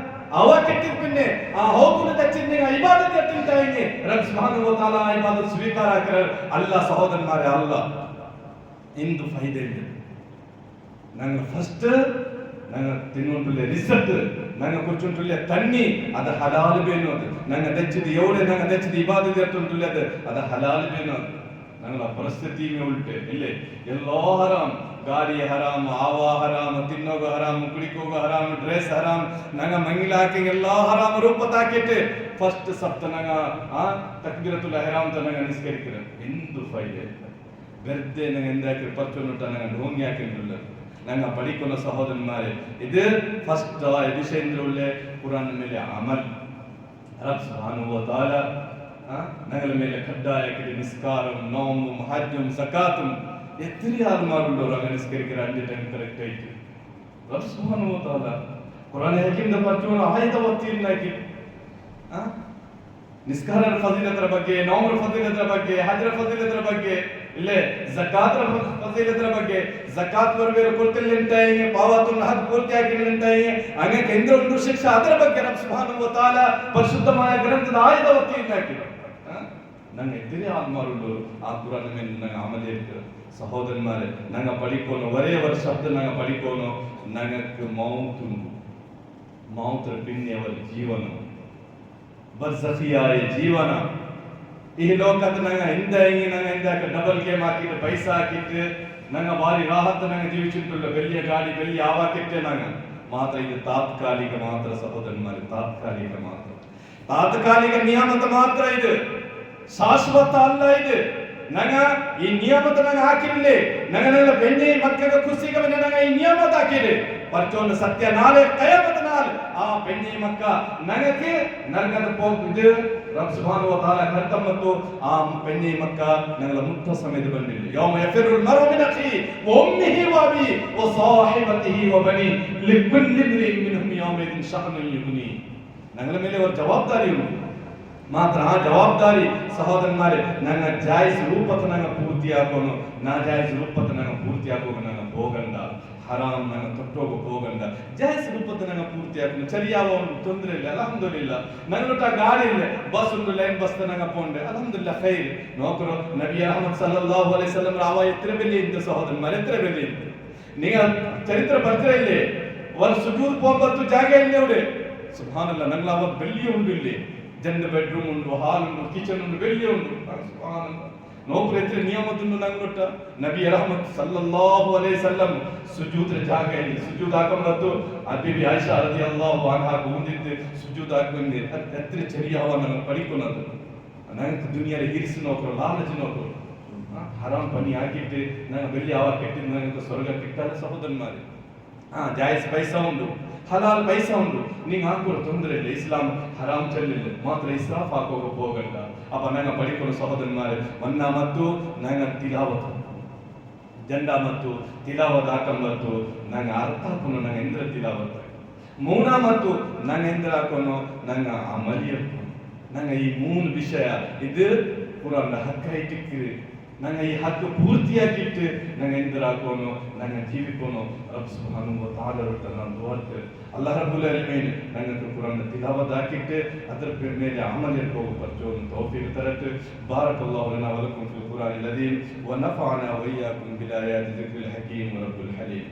Speaker 1: ಆವಾ ಕೆಟ್ಟಿದ್ ಪಿನ್ನೆ ಆ ಅವತೂಲ ದೈಚಿನ ನಿಂಗ ಇಬಾದತ್ ಹೇಳ್ತಾ ಹಿಂಗೆ ರಬ್ ಸುಬ್ಹಾನಹು ವ ತಆಲಾ ಇಬಾದತ್ ಸ್ವೀಕಾರ ಹಾಕಿರೋದು ಅಲ್ಲ ಸಹೋದರನ್മാരെ ಅಲ್ಲ ಇಂದು ಫೈದೆ ಇದೆ ನಂಗೆ ಫಸ್ಟ್ ನಂಗೆ ತಿನ್ನುಂಟುಳ್ಳೆ ರಿಸಲ್ಟ್ ನಂಗೆ ಕುರ್ಚುಂಟುಳ್ಳೆ ತಣ್ಣಿ ಅದು ಹಲಾಲು ಬೇನೋದು ನಂಗೆ ದಚ್ಚಿದ ಎವಡೆ ನಂಗೆ ದಚ್ಚಿದ ಇಬಾದತ್ ಎತ್ತುಂಟುಳ್ಳೆ ಅದು ಹಲಾಲು ಬೇನೋದು ನಂಗೆ ಪರಿಸ್ಥಿತಿ ಉಲ್ಟೆ ಇಲ್ಲೇ ಎಲ್ಲೋ ಹರಾಮ್ ಗಾಡಿ ಹರಾಮ್ ಆವಾ ಹರಾಮ್ ತಿನ್ನೋಗ ಹರಾಮ್ ಕುಡಿಕೋಗ ಹರಾಮ್ ಡ್ರೆಸ್ ಹರಾಮ್ ನಂಗೆ ಮಂಗಿಲಾಕಿ ಎಲ್ಲಾ ಹರಾಮ್ ರೂಪ ತಾಕಿಟ್ಟೆ ಫಸ್ಟ್ ಸಪ್ತ ನಂಗೆ ತಕ್ಬೀರತುಲ್ ಇಹ್ರಾಮ್ ಅಂತ ನಂಗೆ ನಿಸ್ಕರಿಕಿರ ಎಂದು ಫೈದೆ ಬೆರ್ದೆ ನಂಗೆ ಎಂದಾಕಿ ಪರ್ಚುನುಂಟ ನಂಗೆ ಢೋಂಗಿ ಹಾಕಿಲ್ಲ ನಂಗೆ ಪಡಿಕೊನ ಸಹೋದರನ್മാരെ ഇത് ഫസ്റ്റ് എഡിഷനിലുള്ള ഖുർആൻ ಮೇಲೆ അമൽ റബ്ബ് സുബ്ഹാനഹു വ തആല ഞങ്ങളുടെ മേലെ കഡായക്കിട്ട് നിസ്കാരം നോമ്പും ഹജ്ജും സകാത്തും എത്ര ആൾമാരുള്ളവർ അങ്ങനെ നിസ്കരിക്കുക 2 ടൈം കറക്റ്റ് ആയിട്ട് റബ്ബ് സുബ്ഹാനഹു വ തആല ഖുർആൻ ഹക്കീമിന്റെ പറ്റുന്ന ആയത ഓതിയിരുന്നാക്കി ನಿಸ್ಕಾರರ ಫಜೀಲತರ ಬಗ್ಗೆ ನೋಮರ ಫಜೀಲತರ ಬಗ್ಗೆ ಹಜ್ರ ಫಜೀಲತರ ಬಗ್ಗೆ ಇಲ್ಲೇ ಝಕಾತ್ರ ಫಜೀಲತರ ಬಗ್ಗೆ ಝಕಾತ್ ವರ್ವೇರು ಕೊಡ್ತಿಲ್ಲಂಟಾಯಿ ಪಾವತುನ್ ಹದ್ ಪೂರ್ತಿಯಾಗಿಲ್ಲಂಟಾಯಿ ಹಂಗೆ ಕೇಂದ್ರ ಒಂದು ಶಿಕ್ಷೆ ಅದರ ಬಗ್ಗೆ ರಬ್ಬ್ ಸುಬ್ಹಾನಹು ವ ತಆಲ ಪರಿಶುದ್ಧമായ ಗ್ರಂಥದ ಆಯತ ಓದಿದ್ದಾಗಿ ನಂಗೆ ಎದುರೇ ಆಲ್ಮಾರುಳು ಆ ಕುರಾನ್ ಮೇಲೆ ನಂಗೆ ಅಮಲ್ ಇರ್ತದೆ ಸಹೋದರನ್മാരെ ನಂಗೆ ಪಡಿಕೋನು ಒರೇ ವರ್ಷ ಶಬ್ದ ನಂಗೆ ಪಡಿಕೋನು ನಂಗೆ ಮೌತ್ರ ಪಿನ್ಯವರ ಜೀವನ ಬರ್ಸಖಿಯಾಯ ಜೀವನ ಈ ಲೋಕದ ನಂಗೆ ಹಿಂದೆ ಡಬಲ್ ಗೇಮ್ ಹಾಕಿಟ್ಟು ಪೈಸಾ ಹಾಕಿಟ್ಟು ನಂಗೆ ಭಾರಿ ರಾಹತ್ ನಂಗೆ ಜೀವಿಸಿಟ್ಟುಳ್ಳ ಬೆಳ್ಳಿಯ ಗಾಡಿ ಬೆಳ್ಳಿ ಆವಾ ಕೆಟ್ಟೆ ನಂಗೆ ಮಾತ್ರ ಇದು ತಾತ್ಕಾಲಿಕ ಮಾತ್ರ ಸಹೋದರನ್മാരെ ತಾತ್ಕಾಲಿಕ ನಿಯಮತ ಮಾತ್ರ ಇದು ಶಾಶ್ವತ ಅಲ್ಲ ಇದು ನಂಗೆ ಈ ನಿಯಮತ ನಂಗೆ ಹಾಕಿರಲಿ ನಂಗೆ ಬೆಣ್ಣೆ ಮಕ್ಕಳ ಖುಷಿಗೆ ನಂಗೆ ಈ ನಿಯಮತ ಹಾಕಿರಿ ಪರ್ಚೋನ್ ಸತ್ಯ ನಾಳೆ ಕಯಾಮತ್ ನಾಳೆ ಆ ಬೆಣ್ಣೆ ಮಕ್ಕ ನನಗೆ ನರಕದ ಇದು ರಬ್ ಸುಬ್ಹಾನಹು ವ ತಆಲಾ ಕರ್ತಮ್ಮತ್ತು ಆ ಬೆಣ್ಣೆ ಮಕ್ಕ ನಂಗಲ ಮುತ್ತ ಸಮಯದ ಬಂದಿಲ್ಲ ಯೌಮ ಯಫಿರುಲ್ ಮರ್ഉ ಮಿನ್ ಅಖಿ ವ ಉಮ್ಮಿಹಿ ವ ಅಬಿ ವ ಸಾಹಿಬತಿಹಿ ವ ಬನಿ ಲಿಕುಲ್ಲಿ ಇಮ್ರಿಇನ್ ಮಿನ್ಹುಮ್ ಯೌಮಯಿದಿನ್ ಶಅನುನ್ ಯುಗ್ನಿ ನಂಗಲ ಮೇಲೆ ಅವರ ಜವಾಬ್ದಾರಿ ಉಂಟು ಮಾತ್ರ ಆ ಜವಾಬ್ದಾರಿ ಸಹೋದರನ್മാരെ ನಂಗೆ ಜಾಯಿಸ್ ರೂಪತ ನಂಗೆ ಪೂರ್ತಿ ಹಾಕೋನು ನಾ ಜಾಯಿಸ್ ರೂಪತ ನಂಗೆ ಪೂರ್ತಿ ಹಾಕೋನು ನಂಗೆ ಹೋಗಂಡ ಹರಾಮ್ ನಂಗೆ ತೊಟ್ಟೋಗ ಹೋಗಂಡ ಜಾಯಿಸ್ ರೂಪತ ನಂಗೆ ಪೂರ್ತಿ ಹಾಕೋನು ಸರಿಯಾವ ಒಂದು ತೊಂದರೆ ಇಲ್ಲ ಅಲ್ಹಮ್ದುಲಿಲ್ಲಾ ನಂಗೊಟ್ಟ ಗಾಡಿ ಇಲ್ಲ ಬಸ್ ಒಂದು ಲೈನ್ ಬಸ್ ನಂಗೆ ಪೋಂಡೆ ಅಲ್ಹಮ್ದುಲಿಲ್ಲಾ ಖೈರ್ ನೋಕರು ನಬಿ ಅಹಮದ್ ಸಲ್ಲಲ್ಲಾಹು ಅಲೈಹಿ ವಸಲ್ಲಂ ರಾವ ಎತ್ತರ ಬೆಲೆ ಇದ್ದ ಸಹೋದರನ್മാരെ ಎತ್ತರ ಬೆಲೆ ಇತ್ತು ನೀವು ಚರಿತ್ರೆ ಬರ್ತಾರೆ ಇಲ್ಲಿ ಒಂದು ಸುಜೂದ್ ಪೋಂಬತ್ತು ಜಾಗ ಇಲ್ಲಿ ಅವಡೆ ಸುಬ್ಹಾನಲ್ಲಾಹ್ ನಂಗೆ ಅವತ್ತು ಬೆಳ್ಳಿ ಉಂಡು ಇಲ್ಲಿ ಜಂಡ ಬೆಡ್ರೂಮ್ ಉಂಟು ಹಾಲ್ ಉಂಟು ಕಿಚನ್ ಉಂಟು ಬೆಳ್ಳಿ ಉಂಟು ನೌಕರ ಎತ್ತಿರ ನಿಯಮದುಂಡು ನಂಗೊಟ್ಟ ನಬಿ ರಹಮತ್ ಸಲ್ಲಲ್ಲಾಹು ಅಲೈಹಿ ವಸಲ್ಲಂ ಸುಜೂದ್ರ ಜಾಗ ಇಲ್ಲಿ ಸುಜೂದ್ ಹಾಕೊಂಬತ್ತು ಬೀಬಿ ಆಯಿಷಾ ರದಿಯಲ್ಲಾಹು ಅನ್ಹಾ ಗುಂದಿದ್ದು ಸುಜೂದ್ ಹಾಕೊಂಡಿ ಎತ್ತಿರ ಚರಿಯಾವ ನನಗೆ ಪಡಿಕೊನದು ನನಗೆ ದುನಿಯಾದ ಹಿರಿಸು ನೌಕರು ಲಾಲಜಿ ನೌಕರು ಹರಾಮ್ ಪನಿ ಹಾಕಿಟ್ಟು ನಂಗೆ ಬೆಳ್ಳಿ ಆವ ಕೆಟ್ಟಿದ್ದು ನನಗೆ ಸ್ವರ್ಗ ಕೆಟ್ಟಾದ ಸಹೋದರನ್മാരെ ಜಾಯಿಸ್ ಪೈಸಾ ಉಂಟು ಹಲಾಲ್ ಪೈಸಾ ಉಂಟು ನಿಂಗೆ ಹಾಕೋರು ತೊಂದರೆ ಇಲ್ಲ ಇಸ್ಲಾಂ ಹರಾಮ್ ಚೆಲ್ಲಿಲ್ಲ ಮಾತ್ರ ಇಸ್ರಾಫ್ ಹಾಕೋಗ ಹೋಗಲ್ಲ ಅಪ್ಪ ನಂಗೆ ಪಡಿಕೊಂಡು ಸಹೋದರನ್മാരെ ಮನ್ನ ಮತ್ತು ನಂಗೆ ತಿಲಾವತ್ ಜಂಡ ಮತ್ತು ತಿಲಾವತ್ ಹಾಕೊಂಬತ್ತು ನಂಗೆ ಅರ್ಥ ಹಾಕೋನು ನಂಗೆ ಎಂದ್ರ ತಿಲಾವತ್ ಮೌನ ಮತ್ತು ನಂಗೆ ಎಂದ್ರ ಹಾಕೋನು ನಂಗೆ ಆ ಮಲಿ ನಂಗೆ ಈ 3 ವಿಷಯ ಇದು ಕುರಾನ್ ಹಕ್ಕ ಇಟ್ಟಿಕ್ಕಿರಿ ನಂಗೆ ಈ ಹಕ್ಕು ಪೂರ್ತಿಯಾಗಿಟ್ಟು ನಂಗೆ ಎಂದ್ರ ಹಾಕೋನು ನಂಗೆ ಜೀವಿಕೋನು ರಬ್ ಸುಬ್ಹಾನಹು ವ ತಆಲಾ ನಾನು ದುಆತೆ ಅಲ್ಲಾಹ್ ರಬ್ಬುಲ್ ಆಲಮೀನ್ ನಂಗೆ ಕುರಾನ್ ತಿಲಾವತ್ ಹಾಕಿಟ್ಟು ಅದರ ಮೇಲೆ ಅಮಲ್ ಇರ್ಕೋಗ ಪರ್ಚೋನು ತೌಫೀಕ್ ತರಟ್ ಬಾರಕಲ್ಲಾಹು ಲನಾ ವ ಲಕುಂ ಫಿಲ್ ಕುರಾನಿಲ್ ಅಜೀಮ್ ವ ನಫಅನಾ ವ ಇಯ್ಯಾಕುಂ ಬಿಲ್ ಆಯಾತಿ ಜಿಕ್ರಿಲ್ ಹಕೀಮ್ ವ ರಬ್ಬುಲ್ ಹಲೀಮ್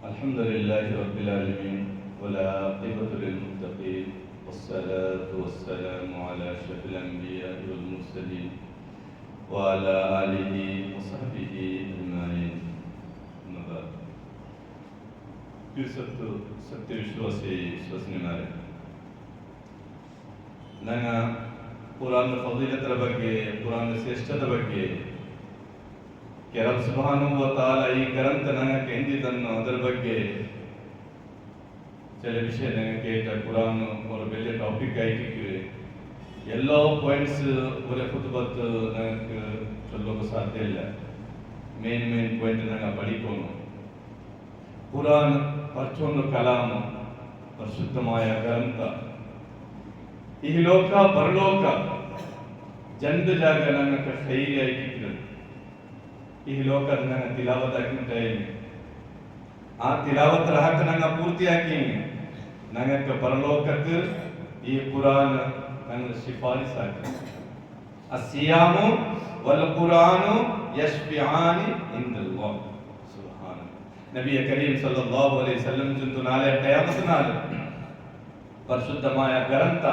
Speaker 1: الحمد لله رب العالمين والعاقبة للمتقين والصلاة والسلام على أشرف الأنبياء والمرسلين وعلى آله وصحبه أجمعين أما بعد സത്യവിശ്വാസി വിശ്വസനീയമാരെ ನಂಗ ಕುರಾನ್ ಫದೀಲತರ ಬಗ್ಗೆ, ಕುರಾನ್ ಶ್ರೇಷ್ಠದ ಬಗ್ಗೆ ರಬ್ ಸುಬ್ಹಾನಹು ವ ತಆಲ ಈ ಗ್ರಂಥ ನನಗೆ ಎಂದಿದ್ದನ್ನು ಅದರ ಬಗ್ಗೆ ചില വിഷയം നിങ്ങൾ കേട്ട ഖുറാൻ ഒരു വലിയ ടോപ്പിക് ആയിട്ട് എല്ലാ പോയിന്റ്സ് ഒരു ഖുതുബത്ത് നിങ്ങൾക്ക് ചൊല്ലുക സാധ്യമല്ല. മെയിൻ പോയിന്റ് ഞങ്ങൾ പഠിക്കുന്നു. ഖുറാൻ പരച്ചോണ്ട് കലാം പരിശുദ്ധമായ ഗ്രന്ಥ. ഈ ലോക പരലോക രണ്ട് ಜಾಗ ഞങ്ങൾക്ക് ധൈര്യമായിട്ട് ഈ ലോകത്ത് ഞങ്ങൾ തിലാവത്താക്കിയിട്ടായിരുന്നു. ആ തിലാവത്ത് റഹത്ത് ഞങ്ങൾ പൂർത്തിയാക്കി ഞങ്ങൾക്ക് പരലോകത്ത് ഈ ഖുറാൻ ഞങ്ങൾ ശിഫാരിസാക്കി. അസ്സിയാമു വൽ ഖുറാനു യശ്ഫിആനി ഇൻദല്ലാഹ്. സുബ്ഹാനല്ലാഹ്. നബി കരീം സല്ലല്ലാഹു അലൈഹി വസല്ലം ചൊല്ലുന്ന നാളെ ഖിയാമത്ത് നാൾ പരിശുദ്ധമായ ഗ്രന്ಥ,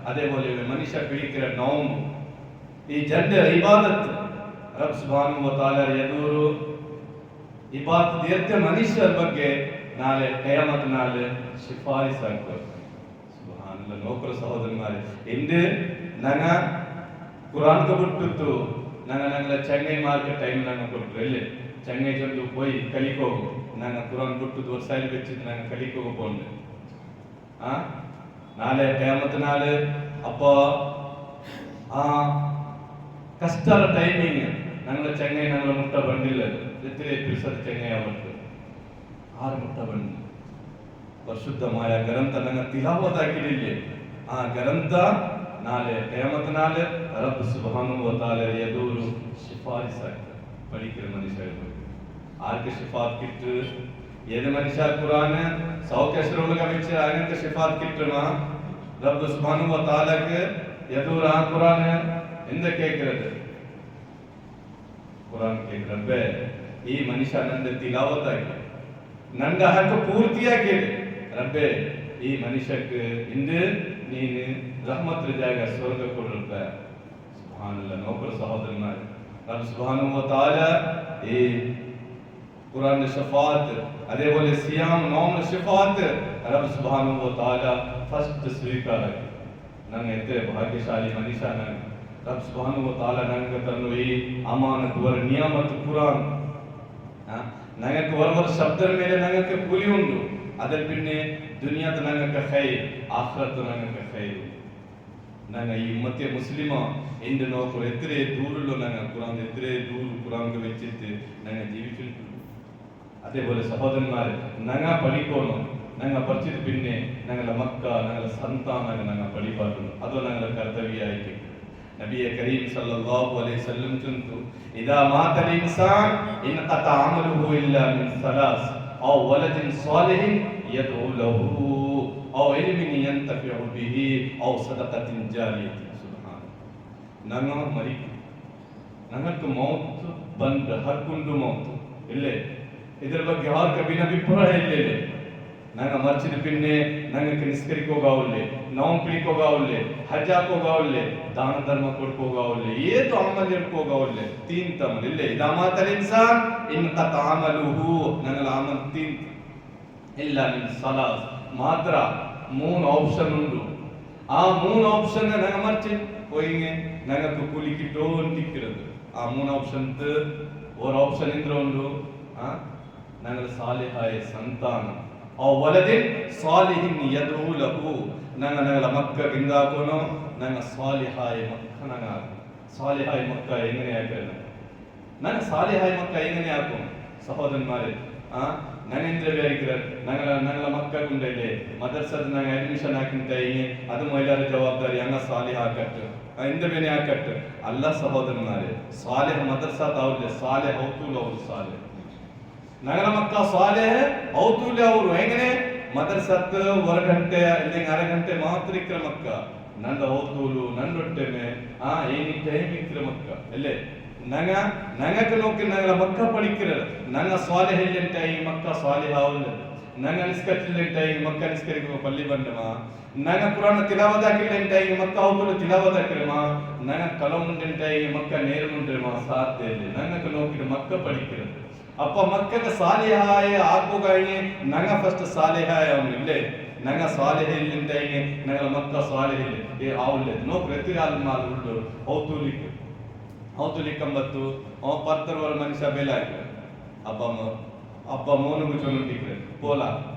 Speaker 1: അതേപോലെ മനുഷ്യ പിടിക്കുന്ന നോമ്പ്, ഈ രണ്ട് ഇബാദത്ത് റബ്ബ് സുബ്ഹാനഹു വ തആല എದುರು ഇബാദത്ത് തീർച്ച മനുഷ്യರ ಬಗ್ಗೆ നാളെ ഖിയാമത്ത് നാൾ ശിഫാരിസാക്കും. സുബ്ഹാനല്ലാഹ്. നോക്കൂ സഹോദരന്മാരെ, ಇಂದು ನಂಗ ಕುರಾನ್ ಬಿಟ್ಟು ನಂಗೆ ಚೆನ್ನೈಮಾರ್ಗೆ ಟೈಮ್ ನಂಗೆ ಕೊಟ್ಟರು. ಎಲ್ಲಿ ಚೆನ್ನೈ ಜೊಂದು ಹೋಗಿ ಕಲಿಕ್ ಹೋಗು. ನಂಗೆ ಕುರಾನ್ ಬಿಟ್ಟು ವರ್ಷಾಲಿ ಬೆಚ್ಚಿದ್ದು ನಂಗೆ ಕಲಿಕ್ ಹೋಗ್ಕೊಂಡು ನಾಳೆ ഖിയാമത്ത് നാൾ അപ്പോ ആ കഷ്ടರ ಟೈಮಿಂಗ್ ഞങ്ങളുടെ ചെങ്ങൈ ഞങ്ങളെ മുട്ട ബണ്ടില്ല. എത്ര ദിവസത്തെ ചെങ്ങൈ അവർക്ക് 6 മുട്ട ബണ്ട്. പരിശുദ്ധമായ ഗ്രന്ಥ ഞങ്ങൾ തിലാവത്താക്കിയില്ലേ. ആ ഗ്രന്ಥ നാളെ ഖിയാമത്ത് നാൾ റബ്ബ് സുബ്ഹാനഹു വ തആല എದುರು ശിഫാരിസാക്കി പഠിക്കുന്ന മനുഷ്യർക്ക്. ആർക്ക് ശിഫാത്ത് കിട്ട്? ഏത് മനുഷ്യ ഖുറാന് സൗകര്യമുള്ള വെച്ച് അങ്ങനത്തെ ശിഫാത്ത് കിട്ടണ റബ്ബ് സുബ്ഹാനഹു വ തആലക്ക് എದುರು ആ ഖുറാന് എന്താ കേൾക്കുന്നത്? ഖുറാൻ കേൾക്കറബ്ബേ ഈ മനുഷ്യ നന്റെ തിലാവത്താക്കി നന്റെ ഹക്ക് പൂർത്തിയാക്കിയത് റബ്ബേ ഈ മനുഷ്യക്ക് ഇന്ന് നീന് റഹ്മത്ത് ജാഗ സ്വർഗ്ഗ കൊടുക്ക. സുബ്ഹാനല്ലാഹ്. നോക്കൂ സഹോദരന്മാരെ, റബ്ബ് സുബ്ഹാനഹു വ തആല ഈ ഖുറാന്റെ ശഫാഅത്ത്, അതേപോലെ സിയാം നോമിന്റെ ശഫാഅത്ത് റബ്ബ് സുബ്ഹാനഹു വ തആല ഫസ്റ്റ് സ്വീകാരാക്കി. ನಂಗೆ ಎತ್ತೆ ಭಾಗ್ಯಶಾಲಿ ಮನುಷ್ಯ. ನಂಗೆ ರಬ್ ಸುಬ್ಹಾನಹು ವ ತಆಲ ನಂಗೆ ತನ್ನು ಈ ಅಮಾನತ್ ವರ ನಿಯಾಮತ್ ಕುರಾನ್ ഞങ്ങൾക്ക് ഓരോ ശബ്ദം മേലെ ഞങ്ങൾക്ക് കൂലി ഉണ്ട്. അതിൽ പിന്നെ ദുനിയാത്ത് ഞങ്ങൾക്ക് ഖൈർ, ആഖിറത്ത് ഞങ്ങൾക്ക് ഖൈർ. ഞങ്ങൾ ഈ ഉമ്മത്തെ മുസ്ലിമ എൻ്റെ നോക്കൂ എത്ര ദൂരല്ലോ ഞങ്ങൾ ഖുറാൻ എത്ര ദൂർ ഖുറാൻ വെച്ചിട്ട് ഞങ്ങൾ ജീവിച്ചിട്ടുണ്ട്. അതേപോലെ സഹോദരന്മാരെ, ഞങ്ങൾ പഠിക്കണം. ഞങ്ങൾ പഠിച്ചത് പിന്നെ ഞങ്ങളുടെ മക്ക ഞങ്ങളുടെ സന്താനങ്ങൾ ഞങ്ങൾ പഠിപ്പാക്കുന്നു. അതോ ഞങ്ങളുടെ കർത്തവ്യമായിട്ട് നബി കരീം സല്ലല്ലാഹു അലൈഹി വസല്ലം ചൊല്ലുന്നു, ഇദാ മാതൽ ഇൻസാൻ ഇൻഖത അമലുഹു ഇല്ലാ മിൻ സലാസ് ഔ വലദിൻ സാലിഹിൻ യദ്ഉ ലഹു ഔ ഇൽമിൻ യൻതഫിഉ ബിഹി ഔ സദഖത്തിൻ ജാരിയത്തിൻ. സുബ്ഹാനല്ലാഹ്. ഞങ്ങൾ മരിക്കും. ഞങ്ങൾക്ക് മൗത്ത് ಬಂದ ಹಕ್කුಂಡು മൗത്ത് ഇല്ലേ? ಇದರ ಬಗ್ಗೆ ಆರ್ಕ ಭಿನ್ನ ಅಭಿಪ್ರಾಯ ಇಲ್ಲೇ. ನಂಗೆ ಮರ್ಚಿದ ಪಿನ್ನೆ ನಂಗೆ ನಿಸ್ಕರಿಕೋಗಾವಲ್ಲೇ, ನಾವು ಪಿಳಿಕೋಗಾವಲ್ಲೇ, ಹಜ್ ಹಾಕೋಗಾವಲ್ಲೇ, ದಾನ ಧರ್ಮ ಕೊಡ್ಕೋಗಾವಲ್ಲೇ, ಏತು ಅಮಲ್ ಇಟ್ಕೋಗಾವಲ್ಲೇ, ತೀನ್ ತಮಲ್ ಇಲ್ಲೇ. ಇದಾ ಮಾತಲ್ ಇನ್ಸಾನ್ ಇನ್ಕತ ಅಮಲುಹು ನಂಗಲ ಅಮಲ್ ತೀನ್ ಇಲ್ಲ ನಿನ್ ಸಲಾಸ್ ಮಾತ್ರ 3 ಆಪ್ಷನ್ ಉಂಟು. ಆ 3 ಆಪ್ಷನ್ ನಂಗೆ ಮರ್ಚಿ ಹೋಯಿಗೆ ನಂಗೆ ಕುಲಿಕಿಟ್ಟೋ ಅಂತಿಕ್ಕಿರೋದು. ಆ 3 ಆಪ್ಷನ್ ഒരു ഓപ്ഷൻ എന്തുണ്ട്? ഞങ്ങൾ സാലിഹായ സന്താനം വലദിൻ സാലിഹിൻ യദ്ഉ ലഹു. ഞങ്ങളുടെ മക്ക എന്താക്കണോ? ഞങ്ങൾ സാലിഹായ മക്ക ഞങ്ങളാക്കും. സാലിഹായ മക്ക എങ്ങനെയാക്കുന്നത്? ഞങ്ങൾ സാലിഹായ മക്ക എങ്ങനെയാക്കും? സഹോദരന്മാരെ, ഞങ്ങൾ എന്ത് വിചാരിക്കുന്നത്? ഞങ്ങളെ മക്കുണ്ടല്ലേ മദ്രസത്ത് ഞങ്ങൾ അഡ്മിഷൻ ആക്കിട്ടായി അത് എല്ലാവരും ജവാബ്ദാരി ഞങ്ങൾ സാലിഹാക്കട്ട് എന്ത് പിന്നെ ആക്കട്ട് അല്ല. സഹോദരന്മാരെ, സാലിഹ് മദ്രസ താവില്ല, സാലിഹ് ഔത്തൂല ಅವರು സാലിഹ്. ഞങ്ങളുടെ മക്ക സാലിഹ് ഔത്തൂല ಅವರು എങ്ങനെ? ಮದರ್ಸತ್ 1 ಗಂಟೆ ಇല്ലെങ്കിൽ 1/2 ಗಂಟೆ ಮಾತ್ರ ಇಕ್ರ ಮಕ್ಕ ನಂದ ಔತೂಲು ನಂದೊಟ್ಟೆಮೆ ಏನಿ ಟೈಮ್ ಇಕ್ರ ಮಕ್ಕ ಅಲ್ಲೇ ഞങ്ങൾക്ക് നോക്കി ഞങ്ങളെ മക്ക പഠിക്കുന്നത്. ഞങ്ങൾ സ്വാലിഹില്ലായി മക്ക സ്വാലിഹാവില്ല. ഞങ്ങൾ നിസ്കരിച്ചില്ലായി മക്ക നിസ്കരിക്കുക പള്ളി ബന്ധമാ. ഞങ്ങൾ ഖുറാൻ തിലാവതാക്കില്ലായി മക്ക ഔത്തുള്ള തിലാവതാക്കിരമാ. ഞങ്ങൾ കലമുണ്ടായി മക്ക നേരുമുണ്ടമാ. സാധ്യല്ല. ഞങ്ങൾക്ക് നോക്കിയിട്ട് മക്ക പഠിക്കുന്നത്. അപ്പൊ മക്കൾക്ക് സാലിഹായ ആക്കുക ഞങ്ങൾ ഫസ്റ്റ് സാലിഹായ ഒന്നില്ലേ? ನಂಗ ಸಾಲಿಹಿಲ್ಲಿಂದ ನಂಗಳ ಮಕ್ಕ ಸಾಲಿಹಿಲ್ಲಿ ಆವುಲ್ಲೆ ನೋಕ್ ರೆತಿಗಾಲ ಮಾಲ್ ಉಳ್ಳು ಹೌತುಲಿಕ್ಕಂಬತ್ತು ಅವ ಪರ್ತರ್ವರ ಮನುಷ್ಯ ಬೆಲೆ ಹಾಕಿದ್ರೆ ಅಬ್ಬ ಮೋನುಗು ಚೊಲ್ಲಿಕ್ರೆ ಪೋಲ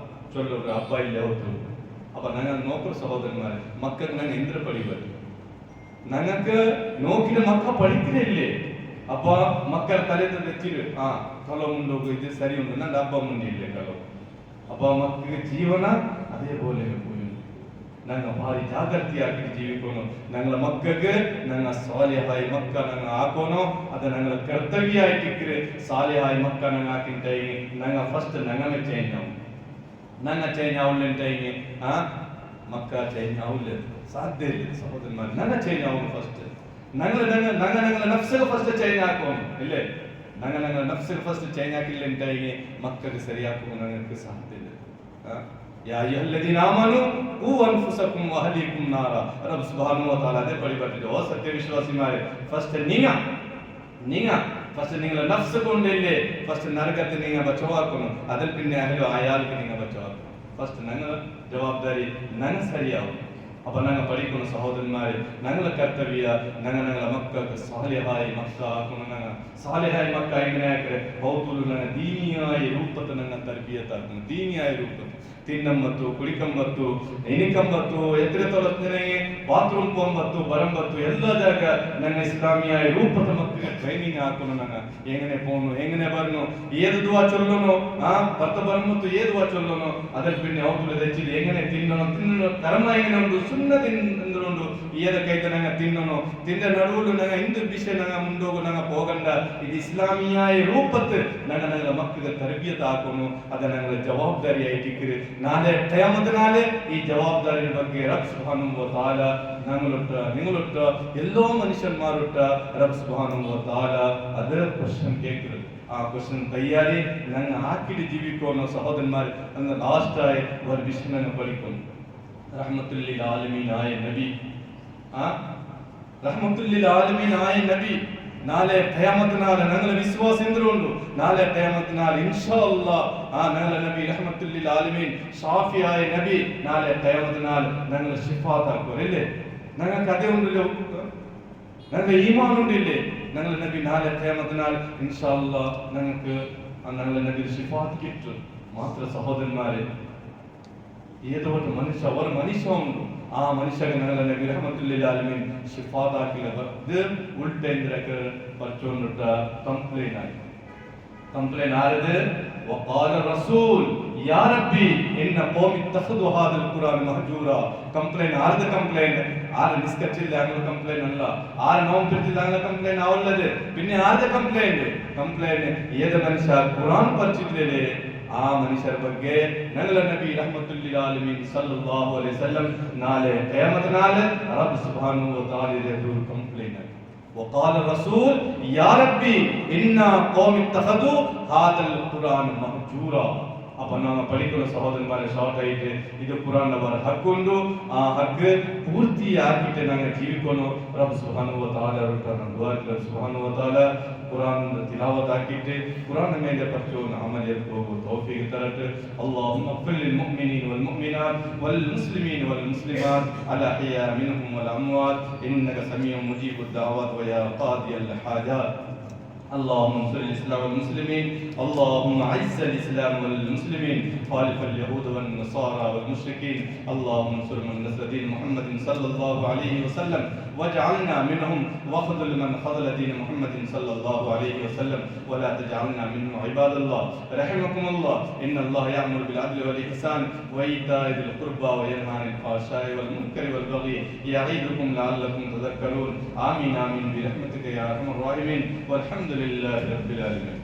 Speaker 1: ಚೊಲ್ಲುಗ್ರೆ ಹಬ್ಬ ಇಲ್ಲೇ ಹೋತು ಅಪ್ಪ ನಂಗ ನೋಕ್ರು ಸಹೋದರನ್ಮಾರೆ ಮಕ್ಕಳಿಗೆ ನಂಗೆ ಇಂದ್ರ ಪಡಿಬಾರ್ದು ನಂಗಕ್ಕೆ ನೋಕಿನ ಮಕ್ಕ ಪಡಿತೀರಿ ಇಲ್ಲಿ ಅಪ್ಪ ಮಕ್ಕಳ ತಲೆ ತೆಚ್ಚಿರು ಕಲೋ ಮುಂದೋಗು ಇದು ಸರಿ ಉಂಟು ನಂದು ಹಬ್ಬ ಮುಂದೆ ಇಲ್ಲೇ ಕಲೋ ಅಪ್ಪ ಮಕ್ಕಳಿಗೆ ಜೀವನ ಅದೇ ಬೋಲೆ ನಂಗೆ ಭಾರಿ ಜಾಗೃತಿಯಾಗಿ ಜೀವಿಕೋನು ನಂಗಳ ಮಕ್ಕಗೆ ನನ್ನ ಸಾಲಿಹಾಯಿ ಮಕ್ಕ ನಂಗೆ ಹಾಕೋನೋ ಅದು ನಂಗಳ ಕರ್ತವ್ಯ ಆಯ್ತಿಕ್ರೆ ಸಾಲಿಹಾಯಿ ಮಕ್ಕ ನಂಗೆ ಹಾಕಿಂತ ನಂಗೆ ಫಸ್ಟ್ ನಂಗನ ಚೇಂಜ್ ಆವು ನನ್ನ ಚೇಂಜ್ ಆವುಲ್ಲಂತ ಮಕ್ಕ ಚೇಂಜ್ ಆವುಲ್ಲ ಸಾಧ್ಯ ಇಲ್ಲ ಸಹೋದರನ್ಮಾರೆ ನನ್ನ ಚೇಂಜ್ ಆವು ಫಸ್ಟ್ ನಂಗಳ ನಫ್ಸಿಗೆ ಫಸ್ಟ್ ಚೇಂಜ್ ಹಾಕೋನು ಇಲ್ಲೇ ನಂಗಳ ನಫ್ಸಿಗೆ ಫಸ್ಟ್ ಚೇಂಜ್ ಹಾಕಿಲ್ಲ ಅಂತ ಮಕ್ಕಳಿಗೆ ಸರಿ ಹಾಕೋ ನನಗೆ ಸಾಧ್ಯ ಇಲ್ಲ ಯಾ ಅಯ್ಯುಹಲ್ಲದೀನ ಆಮನು ಕು ಅನ್ಫುಸಕುಂ ವಅಹ್ಲೀಕುಂ ನಾರ ರಬ್ಬ್ ಸುಬ್ಹಾನಹು ವ ತಆಲಾ ಅದೇ ಪಡಿಬಟ್ಟಿದೆ ಓ ಸತ್ಯ ವಿಶ್ವಾಸಿ ಮಾರೆ ಫಸ್ಟ್ ನೀಂಗ ಫಸ್ಟ್ ನಿಂಗಳ ನಫ್ಸ್ ಕೊಂಡೆಲ್ಲಿ ಫಸ್ಟ್ ನರಕತೆ ನೀಂಗ ಬಚಾವಾಕೋನು ಅದರ ಪಿನ್ನೆ ಅಹಲು ಆಯಾಲ್ಗೆ ನೀಂಗ ಬಚಾವಾಕೋನು ಫಸ್ಟ್ ನಂಗ ಜವಾಬ್ದಾರಿ ನಂಗ ಸರಿಯಾವು ಅಪ್ಪ ನಂಗೆ ಪಡಿಕೊಂಡು ಸಹೋದರನ್ಮಾರೆ ನಂಗಳ ಕರ್ತವ್ಯ ನಂಗಳ ಮಕ್ಕಳ ಸಾಲಿಹಾಯಿ ಮಕ್ಕ ಹಾಕೊಂಡು ನಂಗ ಸಾಲಿಹಾಯಿ ಮಕ್ಕ ಹೆಂಗನೆ ಹಾಕ್ರೆ ಹೌದು ನನ್ನ ದೀನಿಯಾಯಿ ರೂಪತ ನನ್ನ ತರ್ಬಿಯತ್ ಹಾಕೊಂಡು ದೀನಿಯಾಯಿ ರೂಪತ ತಿನ್ನಂಬತ್ತು ಕುಡಿಕಂಬತ್ತು ಎಣಿಕಂಬತ್ತು ಎದುರು ತೊಲತ್ನೆಗೆ ಬಾತ್ರೂಮ್ ಕೊಂಬತ್ತು ಬರಂಬತ್ತು ಎಲ್ಲ ಜಾಗ ನನ್ನ ಇಸ್ಲಾಮಿಯ ರೂಪದ ಮಕ್ಕಳಿಗೆ ಟ್ರೈನಿಂಗ್ ಹಾಕೋನು ನಂಗ ಹೆಂಗನೆ ಪೋನು ಹೆಂಗನೆ ಬರ್ನು ಏದು ದುವಾ ಚೊಲ್ಲೋನು ಭತ್ತ ಬರಂಬತ್ತು ಏದು ದುವಾ ಚೊಲ್ಲೋನು ಅದರ ಬಿಣ್ಣೆ ಹೌದು ಹೆಚ್ಚಿದೆ ಹೆಂಗನೆ ತಿನ್ನೋನು ಕರ್ಮ ಹೆಂಗನೆ ಉಂಟು ಸುಣ್ಣ ತಿಂದು ಏದ ಕೈತ ನಂಗ ತಿನ್ನೋನು ತಿಂದ ನಡುವುದು ನಂಗ ಹಿಂದೂ ವಿಷಯ ನಂಗ ಮುಂದೋಗು ನಂಗ ಹೋಗಂಡ ಇದು ಇಸ್ಲಾಮಿಯ ರೂಪತ್ ನಂಗಳ ಮಕ್ಕಳಿಗೆ ತರಬೇತಿ ಹಾಕೋನು ಅದ ನಂಗಳ ಜವಾಬ್ದಾರಿ ಆಯ್ತಿಕ್ರಿ ನಾಳೆ ಕಯಾಮತ್ ನಾಳೆ ಈ ಜವಾಬ್ದಾರಿ ಬಗ್ಗೆ ರಬ್ ಸುಬ್ಹಾನಹು ವ ತಆಲಾ ನಂಗಳೊಟ್ಟ ನಿಗಳೊಟ್ಟ ಎಲ್ಲೋ ಮನುಷ್ಯನ್ಮಾರೊಟ್ಟ ರಬ್ ಸುಬ್ಹಾನಹು ವ ತಆಲಾ ಅದೇ ಕ್ವಶನ್ ಕೇಳ್ತಾರೆ ಆ ಕ್ವಶನ್ ತಯಾರಿ ನನ್ನ ಹಾಕಿಡಿ ಜೀವಿಕೋನು ಸಹೋದರನ್ಮಾರೆ ನನ್ನ ಲಾಸ್ಟ್ ಆಯ್ ವರ ವಿಷಯ ನಂಗೆ ಪಡಿಕೊಂಡು ರಹಮತುಲ್ಲಿಲ್ ಆಲಮೀನ್ ಆಯ ನಬಿ ರಹಮತುಲ್ಲಿಲ್ ಆಲಮೀನ್ ಆಯ ನಬಿ ನಾಳೆ ಕಯಾಮತ್ ನಾಳೆ ನಂಗಳ ವಿಶ್ವಾಸ ಎಂದ್ರು ಉಂಟು ನಾಳೆ ಕಯಾಮತ್ ನಾಳೆ ಇನ್ಶಾ ಅಲ್ಲಾಹ್ ನಂಗಳ ನಬಿ ರಹಮತುಲ್ಲಿಲ್ ಆಲಮೀನ್ ಶಾಫಿ ಆಯ ನಬಿ ನಾಳೆ ಕಯಾಮತ್ ನಾಳೆ ನಂಗಳ ಶಿಫಾತ್ ಹಾಕೋರು ಇಲ್ಲೇ ನಂಗ ಕತೆ ಉಂಟು ನಂಗೆ ಈಮಾನ್ ಉಂಟು ಇಲ್ಲೇ ನಂಗಳ ನಬಿ ನಾಳೆ ಕಯಾಮತ್ ನಾಳೆ ಇನ್ಶಾ ಅಲ್ಲಾಹ್ ನಂಗೆ ನಂಗಳ ನಬಿ ಶಿಫಾತ್ ಕಿಟ್ಟು ಮಾತ್ರ ಸಹೋದರನ್ಮಾರೆ ಏದೋ ಒಂದು ಮನುಷ್ಯ ಅವರ ಮನುಷ್ಯ ಉಂಟು ಆ ಮನುಷ್ಯಗೆ ನಂಗಳ ನಬಿ ರಹಮತುಲ್ಲಿಲ್ ಆಲಮೀನ್ ಶಿಫಾತ್ ಹಾಕಿಲ್ಲ ಬರ್ದು ಉಲ್ಟ ಇಂದ್ರಕ್ಕೆ ಪರ್ಚೋನ್ನುಟ್ಟ ಕಂಪ್ಲೇನ್ ಆರದು وقال الرسول يا ربي ان قوم اتخذوا هذا القران مهجورا ಕಂಪ್ಲೇನ್ ಆರದು ಕಂಪ್ಲೇನ್ ಆರ ನಿಸ್ಕಚ್ಚಿಲ್ಲ ಅಂಗಲ ಕಂಪ್ಲೇನ್ ಅಲ್ಲ ಆರ ನೋವು ಬಿಡ್ತಿಲ್ಲ ಅಂಗಲ ಕಂಪ್ಲೇನ್ ಅವಲ್ಲದೆ ಪಿನ್ನೆ ಆರದು ಕಂಪ್ಲೇನ್ ಏದ ಮನುಷ್ಯ ಕುರಾನ್ ಪರಿಚಿತ್ಲೇಲೆ ಆ ಮನುಷ್ಯರ ಬಗ್ಗೆ ನಂಗಳ ನಬಿ ರಹಮತುಲ್ಲಿಲ್ ಆಲಮೀನ್ ಸಲ್ಲಲ್ಲಾಹು ಅಲೈಹಿ ವಸಲ್ಲಂ ನಾಳೆ ಕಿಯಾಮತ್ ನಾಳೆ ರಬ್ಬ್ ಸುಬ್ಹಾನಹು ವ ತಆಲಾ ಎದುರು ಕಂಪ್ಲೇನ್ وقال الرسول يا ربي ان قوم اتخذوا هذا القران مهجورا ಅಪ್ಪ ನಾವು ಪಡಿಕೊಳ್ಳೋ ಸಹೋದರನ್ಮಾರೆ ಶಾರ್ಟ್ ಆಯಿತು ಇದು ಕುರಾನ್ ಅವರ ಹಕ್ಕೊಂದು ಆ ಹಕ್ಕು ಪೂರ್ತಿ ಆಗಿಟ್ಟು ನಂಗೆ ಜೀವಿಕೊಂಡು ರಬ್ ಸುಬ್ಹಾನಹು ವ ತಆಲಾ ನನ್ನ ದುಆ ರಬ್ ಸುಬ್ಹಾನಹು ವ ತಆಲಾ ಕುರಾನ್ ತಿಲಾವತ್ ಆಗಿಟ್ಟು ಕುರಾನ್ ಮೇಲೆ ಪರ್ಚೋನ ಅಮಲಿಯತ್ ಹೋಗೋ ತೌಫೀಕ್ ತರಟ್ اللهم اغفر للمؤمنين والمؤمنات والمسلمين والمسلمات الاحياء منهم والاموات انك سميع مجيب الدعوات ويا قاضي الحاجات اللهم انصر الاسلام والمسلمين اللهم اعز الاسلام والمسلمين خالف اليهود والنصارى والمشركين اللهم انصر من نصر دين محمد صلى الله عليه وسلم واجعلنا منهم واخذل من خذل دين محمد صلى الله عليه وسلم ولا تجعلنا منهم عباد الله رحمكم الله ان الله يأمر بالعدل والإحسان وإيتاء ذي القربى وينهى عن الفحشاء والمنكر والبغي يعظكم لعلكم تذكرون آمين آمين برحمتك يا أرحم الراحمين والحمد لله رب العالمين.